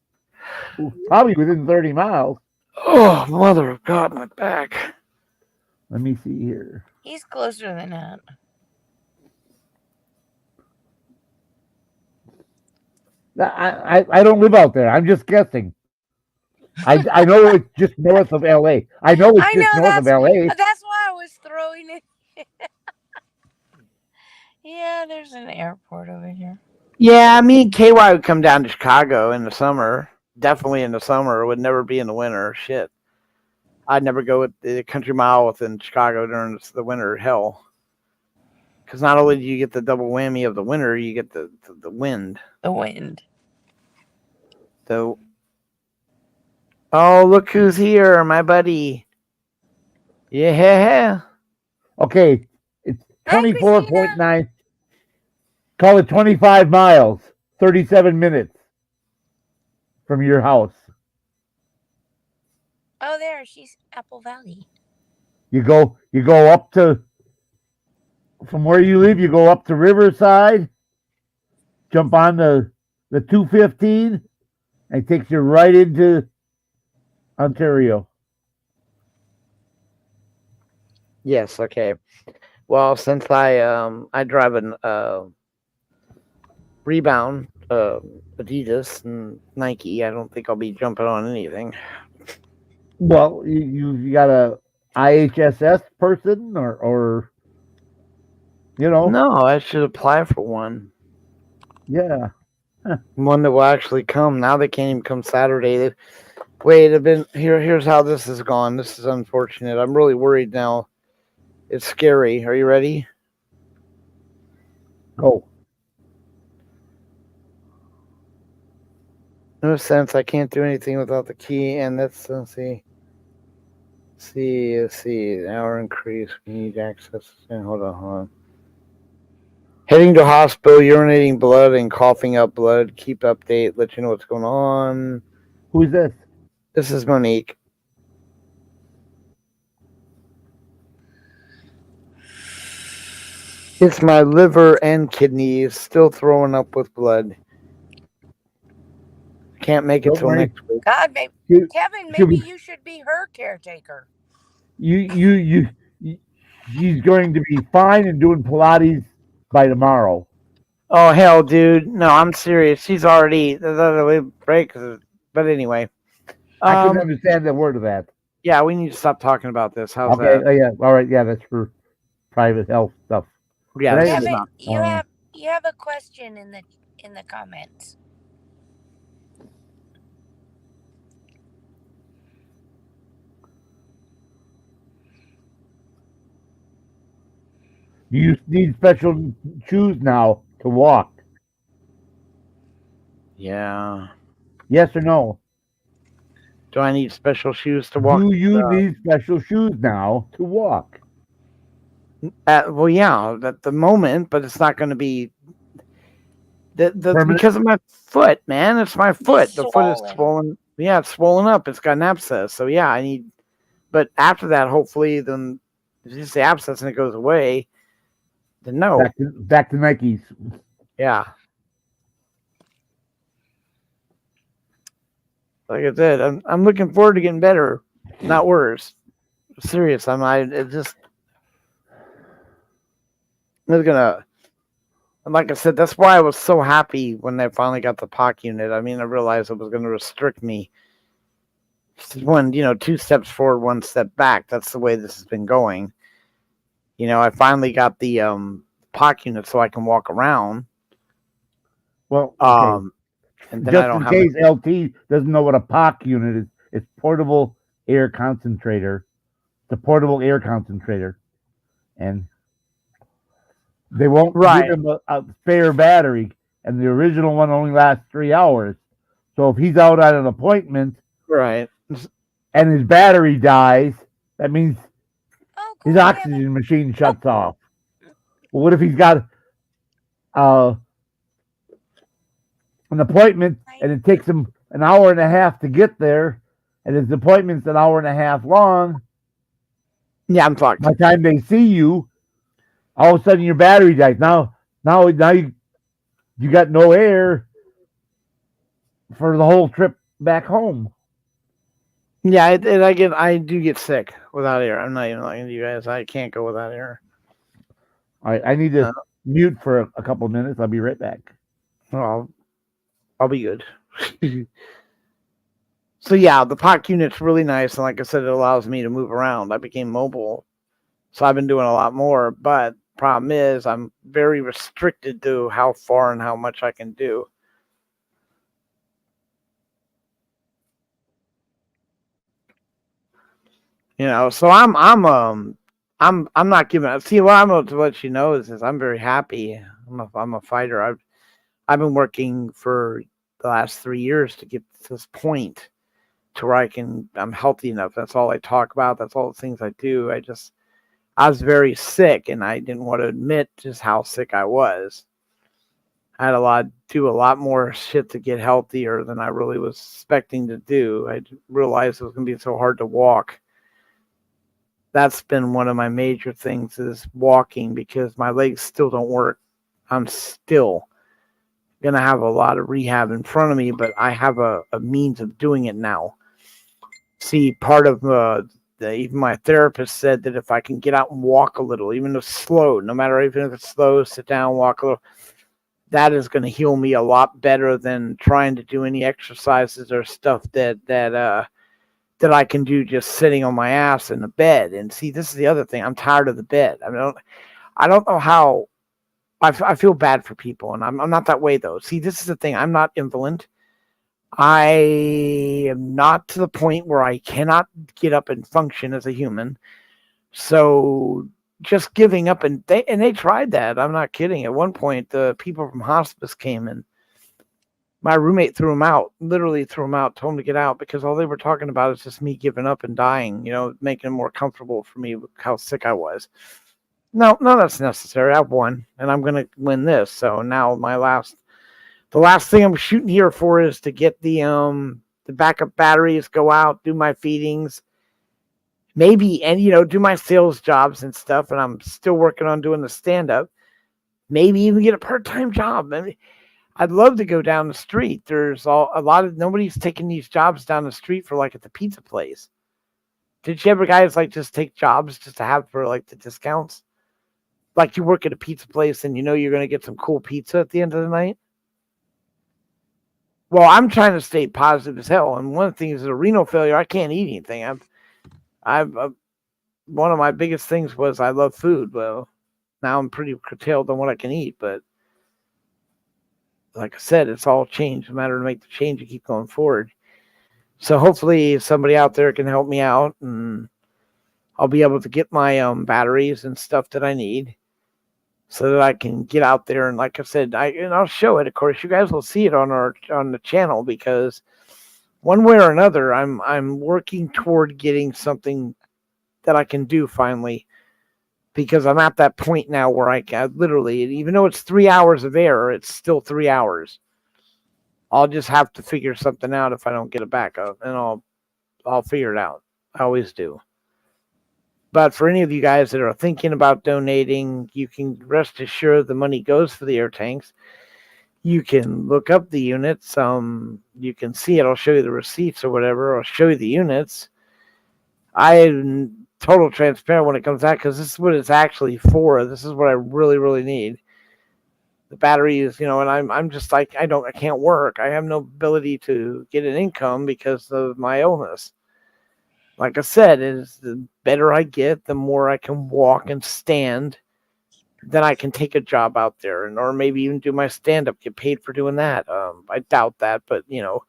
S1: probably within 30 miles.
S2: oh mother of God, my back.
S1: Let me see here.
S3: He's closer than that.
S1: I don't live out there. I'm just guessing. I know it's just north of LA. I know it's
S3: I
S1: just
S3: know
S1: north of LA.
S3: that's why I was throwing it. Yeah, there's an airport over here.
S2: Yeah, me and KY would come down to Chicago in the summer. Definitely in the summer. It would never be in the winter. Shit. I'd never go with the country mile within Chicago during the winter. Hell. Because not only do you get the double whammy of the winter, you get the wind.
S3: The wind.
S2: So, oh, look who's here, my buddy. Yeah.
S1: Okay, it's
S3: Hi,
S1: 24.9. Call it 25 miles, 37 minutes from your house.
S3: Oh, there. She's Apple Valley.
S1: You go up to from where you live. You go up to Riverside, jump on the 215, and it takes you right into Ontario.
S2: Yes. Okay. Well, since I drive a Rebound, Adidas, and Nike, I don't think I'll be jumping on anything.
S1: Well, you got a IHSS person or
S2: No, I should apply for one.
S1: Yeah.
S2: One that will actually come. Now they can't even come Saturday. Wait, here's how this has gone. This is unfortunate. I'm really worried now. It's scary. Are you ready?
S1: Go.
S2: No sense. I can't do anything without the key, and let's see. Hour increase. We need access. Hold on. Heading to hospital, urinating blood and coughing up blood. Keep update. Let you know what's going on.
S1: Who's this?
S2: This is Monique. It's my liver and kidneys still throwing up with blood. Can't make it
S1: Don't
S2: till
S1: worry.
S2: next week.
S3: God, Kevin, maybe you should be her caretaker.
S1: You she's going to be fine and doing Pilates by tomorrow.
S2: Oh hell, dude! No, I'm serious. She's already break. But anyway,
S1: I couldn't understand the word of that.
S2: yeah, we need to stop talking about this. How's
S1: Okay.
S2: that?
S1: Yeah. All right. Yeah, that's for private health stuff.
S2: Yeah,
S1: But
S2: this is
S3: Kevin,
S2: not.
S3: you have a question in the comments.
S1: You need special shoes now to walk.
S2: Yeah.
S1: Yes or no?
S2: Do I need special shoes to walk?
S1: Do you need special shoes now to walk?
S2: Well, yeah, at the moment, but it's not going to be
S1: Permanent?
S2: because of my foot, man. It's my foot. The foot is
S3: Swollen.
S2: swollen. Yeah, it's swollen up. It's got an abscess. So yeah, I need. But after that, hopefully, then if it's just the abscess and it goes away, then no.
S1: Back to Nikes.
S2: Yeah. Like I said, I'm looking forward to getting better, not worse. serious. It just it's gonna. And like I said, that's why I was so happy when I finally got the POC unit. I mean, I realized it was going to restrict me. One, 2 steps forward, 1 step back. That's the way this has been going. I finally got the POC unit so I can walk around.
S1: Well, okay.
S2: And then I
S1: Just
S2: don't
S1: in
S2: have
S1: case LT doesn't know what a POC unit is, it's portable air concentrator. It's a portable air concentrator, and they won't
S2: Right.
S1: give him a spare battery, and the original one only lasts 3 hours. So if he's out at an appointment,
S2: right,
S1: and his battery dies, that means
S3: Oh,
S1: his
S3: cool,
S1: oxygen machine shuts off. Well, what if he's got an appointment and it takes him an hour and a half to get there, and his appointment's an hour and a half long?
S2: Yeah, I'm fucked.
S1: By the time they see you, all of a sudden your battery dies. Now you got no air for the whole trip back home.
S2: Yeah, I do get sick without air. I'm not even lying to you guys. I can't go without air.
S1: All right, I need to mute for a couple of minutes. I'll be right back.
S2: Well, I'll be good. So yeah, the POC unit's really nice, and like I said, it allows me to move around. I became mobile, so I've been doing a lot more. But problem is, I'm very restricted to how far and how much I can do. So I'm not giving up. See, what I'm going to let you know is I'm very happy. I'm a fighter. I've been working for the last 3 years to get to this point to where I'm healthy enough. That's all I talk about. That's all the things I do. I was very sick, and I didn't want to admit just how sick I was. I had do a lot more shit to get healthier than I really was expecting to do. I realized it was going to be so hard to walk. That's been one of my major things is walking, because my legs still don't work. I'm still going to have a lot of rehab in front of me, but I have a means of doing it now. See, part of even my therapist said that if I can get out and walk a little, even if slow, no matter even if it's slow, sit down, walk a little, that is going to heal me a lot better than trying to do any exercises or stuff that I can do just sitting on my ass in the bed. And see, this is the other thing. I'm tired of the bed. I don't know how. I feel bad for people, and I'm not that way though. See, this is the thing. I'm not indolent. I am not to the point where I cannot get up and function as a human. So just giving up, and they tried that. I'm not kidding. At one point, the people from hospice came, and my roommate threw him out, literally threw him out, told him to get out, because all they were talking about is just me giving up and dying, making it more comfortable for me with how sick I was. No, that's necessary. I've won, and I'm going to win this. So now the last thing I'm shooting here for is to get the backup batteries, go out, do my feedings, maybe, and, do my sales jobs and stuff. And I'm still working on doing the stand-up, maybe even get a part-time job. I mean, I'd love to go down the street. There's nobody's taking these jobs down the street for like at the pizza place. Did you ever guys like just take jobs just to have for like the discounts? Like you work at a pizza place and you're going to get some cool pizza at the end of the night? Well, I'm trying to stay positive as hell. And one of the things is a renal failure. I can't eat anything. One of my biggest things was I love food. Well, now I'm pretty curtailed on what I can eat, but like I said, it's all change. No matter to make the change and keep going forward. So hopefully somebody out there can help me out, and I'll be able to get my batteries and stuff that I need, so that I can get out there. And like I said, I'll show it. Of course, you guys will see it on the channel, because one way or another, I'm working toward getting something that I can do finally. Because I'm at that point now where I can literally, even though it's 3 hours of air, it's still 3 hours. I'll just have to figure something out if I don't get a backup, and I'll figure it out. I always do. But for any of you guys that are thinking about donating, you can rest assured the money goes for the air tanks. You can look up the units. You can see it. I'll show you the receipts or whatever. I'll show you the units. To total transparent when it comes to that, because this is what it's actually for. This is what I really, really need. The battery is, and I'm just like, I can't work. I have no ability to get an income because of my illness. Like I said, is the better I get, the more I can walk and stand. Then I can take a job out there, or maybe even do my stand up, get paid for doing that. I doubt that, but we'll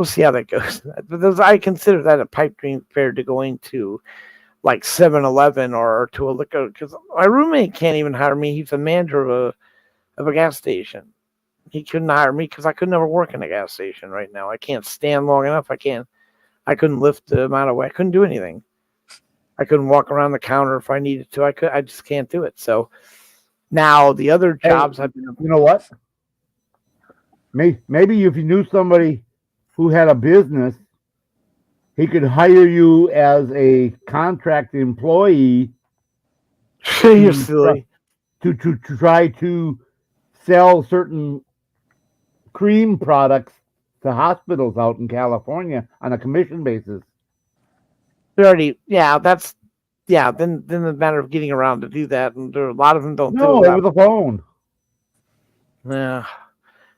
S2: see how that goes. But I consider that a pipe dream compared to going to like 7-Eleven or to a liquor, because my roommate can't even hire me. He's a manager of a gas station. He couldn't hire me because I could never work in a gas station right now. I can't stand long enough. I couldn't lift the amount of weight. I couldn't do anything. I couldn't walk around the counter if I needed to. I just can't do it. So now the other jobs I've been.
S1: You know what? Maybe if you knew somebody who had a business, he could hire you as a contract employee.
S2: You're silly.
S1: To try to sell certain cream products to hospitals out in California on a commission basis.
S2: Then the matter of getting around to do that, and a lot of them don't do it.
S1: No, over the phone.
S2: Yeah,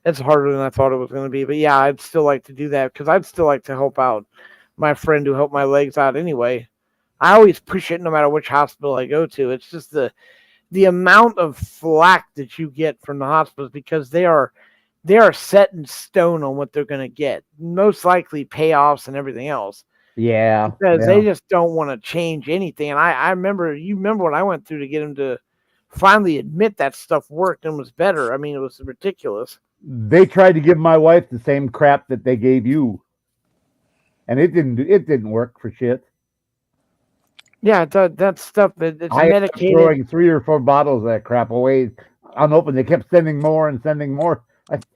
S2: it's harder than I thought it was going to be. But yeah, I'd still like to do that because I'd still like to help out my friend who helped my legs out anyway. I always push it no matter which hospital I go to. It's just the amount of flack that you get from the hospitals, because they are set in stone on what they're going to get. Most likely payoffs and everything else.
S1: Yeah.
S2: Because they just don't want to change anything. And I remember, you remember what I went through to get them to finally admit that stuff worked and was better. I mean, it was ridiculous.
S1: They tried to give my wife the same crap that they gave you. And it didn't work for shit.
S2: Yeah, that stuff, it's
S1: I
S2: medicated.
S1: was throwing 3 or 4 bottles of that crap away unopened. They kept sending more and sending more.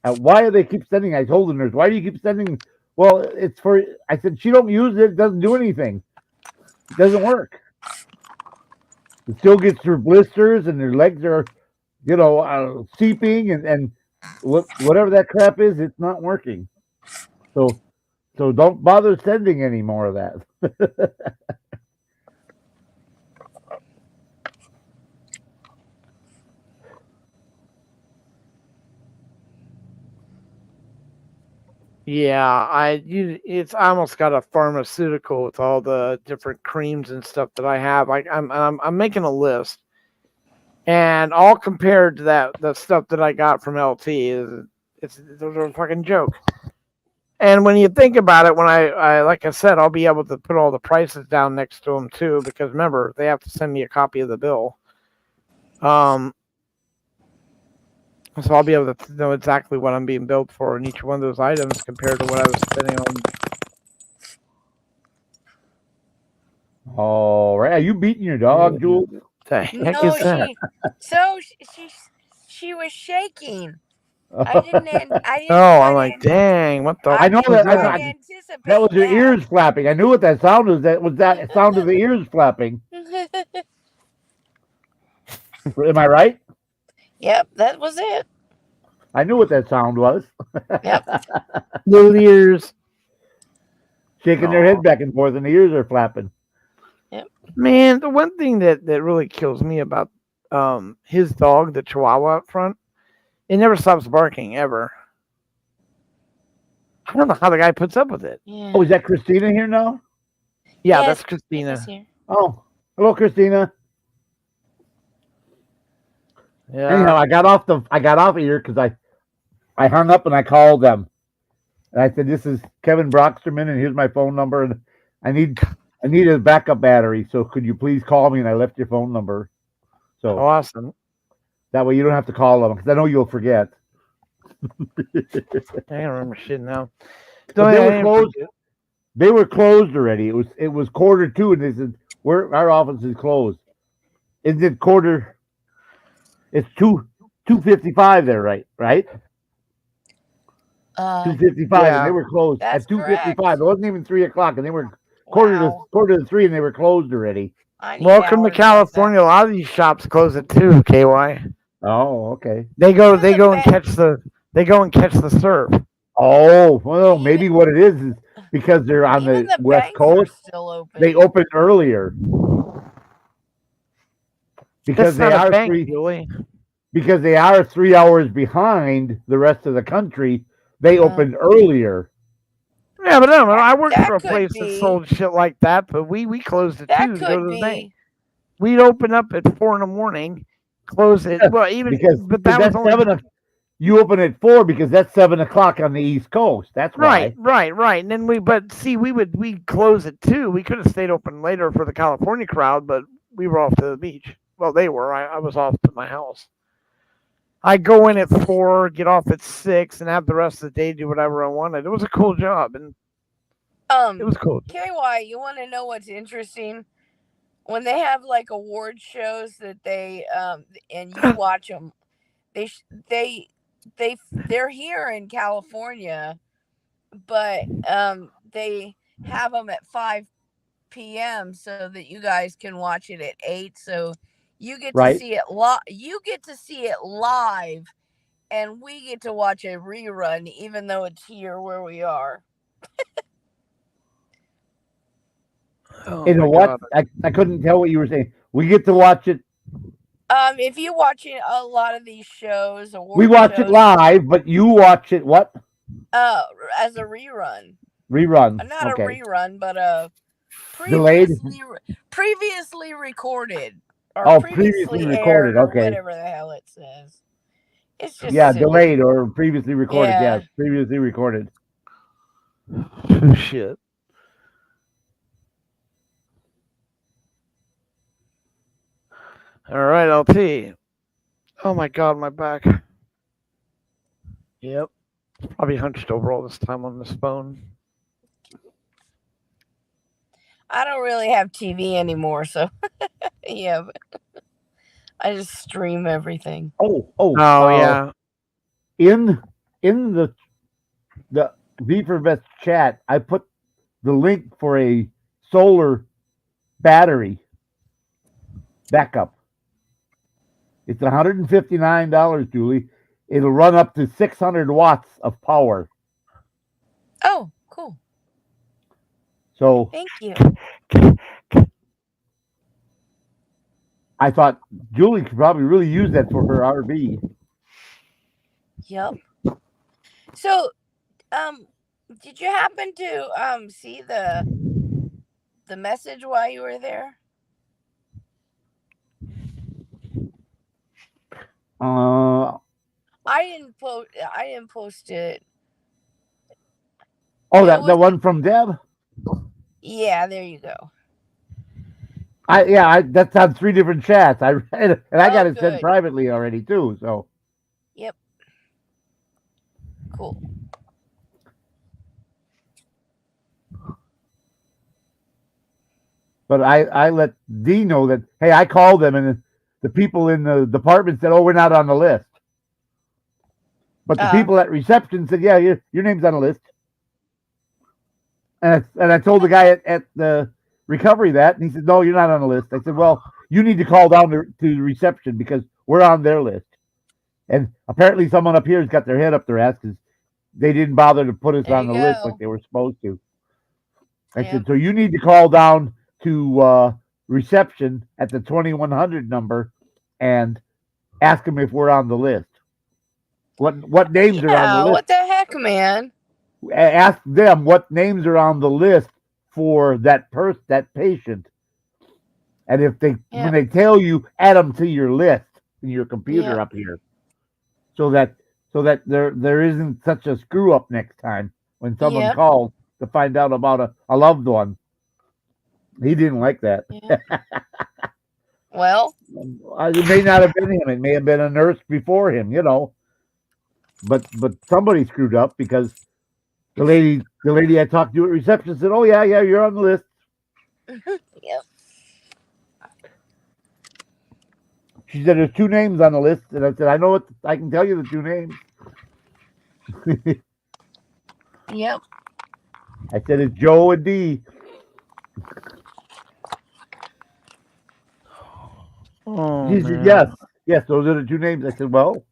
S1: Why do they keep sending? I told the nurse, why do you keep sending? Well, it's for, I said, she don't use it. It doesn't do anything. It doesn't work. It still gets her blisters and her legs are, seeping and whatever that crap is, it's not working. So don't bother sending any more of that.
S2: Yeah, it's almost got a pharmaceutical with all the different creams and stuff that I have. I'm making a list, and all compared to the stuff that I got from LT it's a fucking joke. And when you think about it, when I like I said, I'll be able to put all the prices down next to them too, because remember they have to send me a copy of the bill. So I'll be able to know exactly what I'm being billed for in each one of those items compared to what I was spending on.
S1: All right. Are you beating your dog, Jules?
S2: The heck
S3: No,
S2: is that?
S3: she was shaking. I didn't.
S2: I'm like, dang, what the?
S1: I know
S3: didn't
S1: that.
S3: quite anticipate
S1: That was your ears flapping. I knew what that sound was. That was that sound of the ears flapping. Am I right?
S3: Yep, that was it.
S1: I knew what that sound was.
S3: Yep.
S2: Little ears.
S1: Shaking their head back and forth and the ears are flapping.
S2: Man, the one thing that really kills me about his dog, the Chihuahua up front, it never stops barking ever. I don't know how the guy puts up with it.
S3: Yeah.
S1: Oh, is that Christina here now?
S2: Yeah,
S3: Yes,
S2: that's Christina.
S3: here.
S1: Oh, hello, Christina.
S2: Yeah.
S1: Anyhow, I got off of here because I hung up and I called them. And I said, "This is Kevin Brocksterman, and here's my phone number, and I need a backup battery. So could you please call me?" And I left your phone number. So
S2: Awesome.
S1: that way you don't have to call them because I know you'll forget.
S2: I don't remember shit now.
S1: They were closed already. It was 1:45, and they said, our office is closed." Is it quarter? It's 2:55 there, right? 2:55,
S2: yeah.
S1: and they were closed
S3: That's
S1: at 2:55.
S3: correct.
S1: It wasn't even 3:00, and they were quarter to 3, and they were closed already.
S3: I need
S2: Welcome to
S3: hours like
S2: California. A lot of these shops close at 2, KY.
S1: Oh, okay.
S2: They go
S3: You're the
S2: and catch the surf.
S1: Oh, well, maybe what it is because they're on
S3: Even
S1: the
S3: the
S1: West
S3: banks are
S1: Coast.
S3: still open.
S1: They open earlier because
S2: That's
S1: they
S2: not a
S1: are
S2: bank,
S1: three
S2: Julie.
S1: because they are 3 hours behind the rest of the country. They
S3: Uh,
S1: open earlier.
S2: Yeah, but no,
S3: that,
S2: I worked
S3: that
S2: for a
S3: could
S2: place that
S3: be.
S2: sold shit like that, but we closed at
S3: That
S2: 2 to go
S3: could
S2: to the bank.
S3: be.
S2: We'd open up at 4 in the morning, close it. Well, even but that was
S1: that's
S2: only
S1: you open at 4 because that's 7 o'clock on the East Coast. That's why.
S2: right. And then we'd close at 2. We could have stayed open later for the California crowd, but we were off to the beach. Well, they were. I was off to my house. I go in at 4, get off at 6, and have the rest of the day do whatever I wanted. It was a cool job, and it was cool.
S3: KY, you want to know what's interesting? When they have like award shows that they and you watch them, they they're here in California, but they have them at 5 p.m. so that you guys can watch it at 8. So you get to
S1: Right.
S3: see it You get to see it live, and we get to watch a rerun, even though it's here where we are.
S2: Oh
S1: You know
S2: my
S1: what?
S2: God.
S1: I couldn't tell what you were saying. We get to watch it.
S3: If you watching a lot of these shows,
S1: We
S3: award
S1: watch it
S3: shows,
S1: live, but you watch it what?
S3: as a rerun.
S1: Rerun.
S3: Not a
S1: Okay.
S3: rerun, but
S1: Delayed.
S3: previously recorded or
S1: Oh,
S3: previously
S1: previously
S3: aired
S1: recorded.
S3: or
S1: Okay.
S3: whatever the hell it says. It's just
S1: Yeah,
S3: silly.
S1: delayed or previously recorded.
S3: Yeah.
S1: Yes, previously recorded.
S2: Shit. All right, LT. Oh my God, my back. Yep. Probably hunched over all this time on this phone.
S3: I don't really have TV anymore, so yeah, but I just stream everything.
S2: Oh yeah.
S1: In the V for Vets chat, I put the link for a solar battery backup. It's $159, Julie. It'll run up to 600 watts of power.
S3: Oh, cool.
S1: So
S3: Thank you.
S1: I thought Julie could probably really use that for her RV.
S3: Yep. So, did you happen to see the message while you were there? I didn't post it.
S1: Oh,
S3: It
S1: the
S3: was
S1: one from Deb?
S3: Yeah, there you go.
S1: That's on 3 different chats. I read it, and I got it sent
S3: Good.
S1: privately already too. So
S3: Yep. Cool.
S1: but I let Dee know that, hey, I called them and the people in the department said, oh, we're not on the list. But the people at reception said, yeah, your name's on the list. And I told the guy at the recovery that, and he said, no, you're not on the list. I said, well, you need to call down to reception because we're on their list. And apparently someone up here has got their head up their ass because they didn't bother to put us
S3: There
S1: on
S3: you
S1: the list
S3: go.
S1: like they were supposed to. I
S3: Yep.
S1: said, so you need to call down to reception at the 2100 number and ask them if we're on the list. What names are on the
S3: Yeah,
S1: list?
S3: what the heck, man?
S1: Ask them what names are on the list for that patient, and if when they tell you, add them to your list in your computer up here, so that there isn't such a screw up next time when someone calls to find out about a loved one. He didn't like that.
S3: Yeah. Well,
S1: it may not have been him. It may have been a nurse before him, But somebody screwed up because the lady I talked to at reception said, "Oh yeah, you're on the list."
S3: Yep.
S1: She said, "There's 2 names on the list," and I said, "I know what. I can tell you the 2 names."
S3: Yep.
S1: I said, "It's Joe and Dee."
S2: Oh,
S1: She said,
S2: man.
S1: yes, those are the 2 names. I said, well,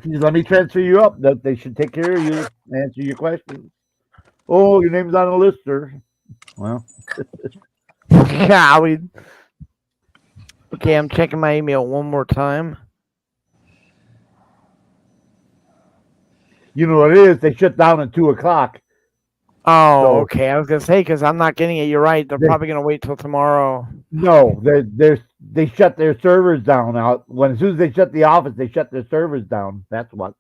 S1: Let me transfer you up. They should take care of you, answer your questions. Oh, your name's on the list, sir. Well,
S2: Golly. Okay, I'm checking my email one more time.
S1: you know what it is. They shut down at 2:00.
S2: Oh,
S1: So-
S2: okay. I was gonna say because I'm not getting it. You're right. They're
S1: They-
S2: probably gonna wait till tomorrow.
S1: No, they shut their servers down out. As soon as they shut the office, they shut their servers down. That's what.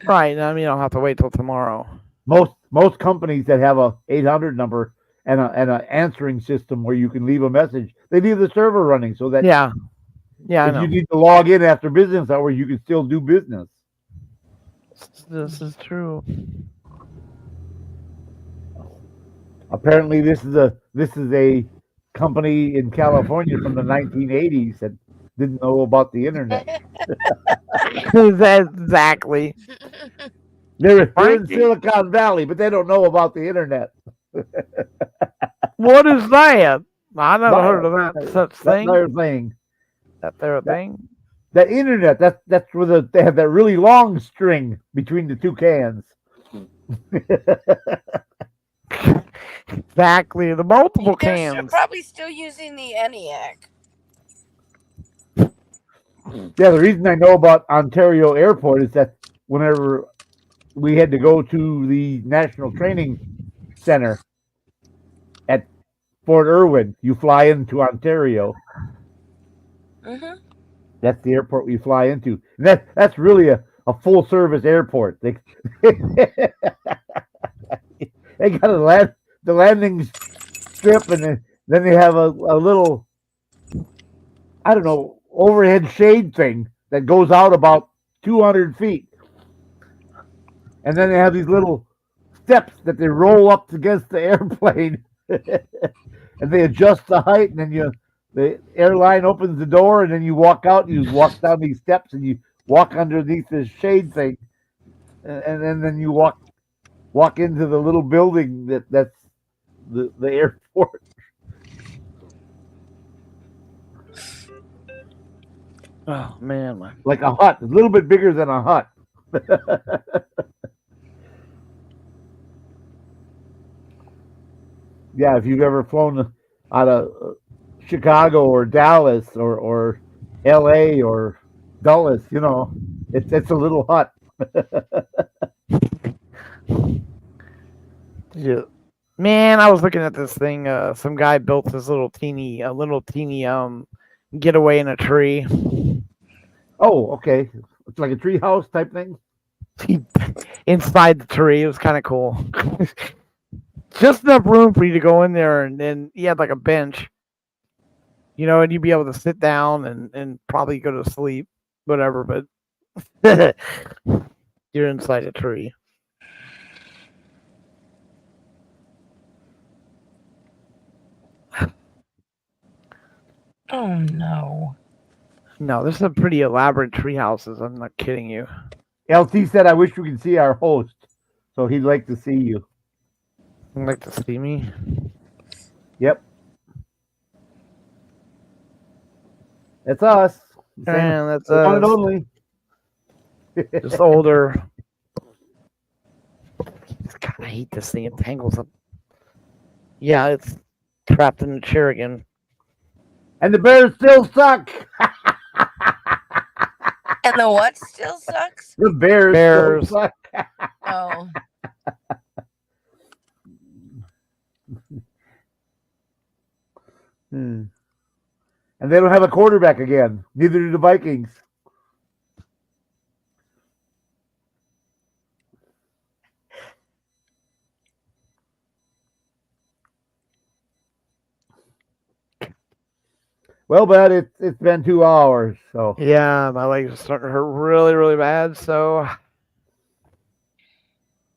S2: Right. I mean, I'll have to wait till tomorrow.
S1: Most companies that have a 800 number and an answering system where you can leave a message, they leave the server running so that
S2: Yeah. Yeah, I
S1: if
S2: know.
S1: you need to log in after business hours, you can still do business.
S2: This is true.
S1: Apparently, this is a company in California from the 1980s that didn't know about the internet.
S2: Exactly.
S1: They're in
S2: Frankie.
S1: Silicon Valley, but they don't know about the internet.
S2: What is that? I never heard of that such
S1: That's
S2: thing.
S1: their thing.
S2: That there a thing?
S1: The internet. That's where they have that really long string between the two cans.
S2: Exactly. The multiple
S3: They're
S2: cans.
S3: probably still using the ENIAC.
S1: Yeah, the reason I know about Ontario Airport is that whenever we had to go to the National Training Center at Fort Irwin, you fly into Ontario.
S3: Mm-hmm.
S1: That's the airport we fly into. And that's really a full service airport. They they got the landing strip, and then they have a little, I don't know, overhead shade thing that goes out about 200 feet. And then they have these little steps that they roll up against the airplane. And they adjust the height, and then the airline opens the door, and then you walk out, and you walk down these steps, and you walk underneath this shade thing, and then you walk into the little building that's the airport.
S2: Oh man.
S1: Like a hut, a little bit bigger than a hut. Yeah, if you've ever flown out of Chicago or Dallas or L.A. or Dulles, it's a little hut.
S2: Yeah. Man, I was looking at this thing. Some guy built this little teeny getaway in a tree.
S1: Oh, okay. It's like a tree house type thing.
S2: Inside the tree. It was kind of cool. Just enough room for you to go in there, and then he had like a bench, and you'd be able to sit down and probably go to sleep, whatever. But you're inside a tree.
S3: Oh no.
S2: No, this is a pretty elaborate tree houses. I'm not kidding you.
S1: LT said, "I wish we could see our host, so he'd like to see you."
S2: You'd like to see me?
S1: Yep, that's us.
S2: Man, that's
S1: One and
S2: us.
S1: only.
S2: Just older. God, I hate this thing. It tangles up. Yeah, it's trapped in the chair again.
S1: And the Bears still suck.
S3: And the what still sucks?
S1: The Bears still suck.
S3: Oh.
S1: And they don't have a quarterback again. Neither do the Vikings. Well, but it's been 2 hours, so
S2: Yeah, my legs are starting to hurt really, really bad. So,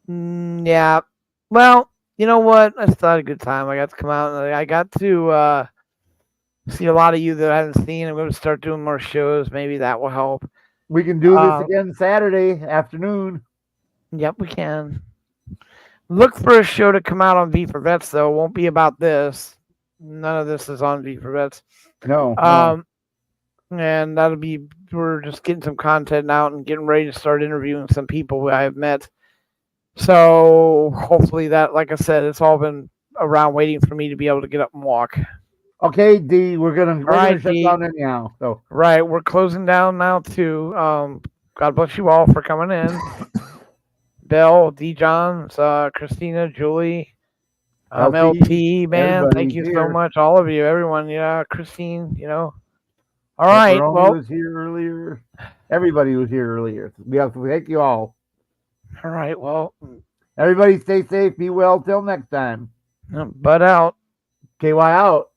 S2: yeah. Well, you know what? I still had a good time. I got to come out and I got to see a lot of you that I haven't seen. I'm going to start doing more shows. Maybe that will help.
S1: we can do this again Saturday afternoon.
S2: Yep, we can. Look for a show to come out on V for Vets, though. It won't be about this. None of this is on V for Vets.
S1: No.
S2: and we're just getting some content out and getting ready to start interviewing some people I have met. So hopefully that, like I said, it's all been around waiting for me to be able to get up and walk.
S1: Okay, D, we're gonna
S2: right,
S1: shut
S2: D.
S1: down anyhow. So
S2: Right, we're closing down now too. God bless you all for coming in. Bill, D. Johns, Christina, Julie, LP, man, thank you so much, all of you, everyone. Yeah, Christine, All right,
S1: Pepperoni
S2: well,
S1: was here earlier. Everybody was here earlier. We have to thank you all.
S2: all right, well,
S1: Everybody stay safe, be well till next time.
S2: Bud out.
S1: KY out.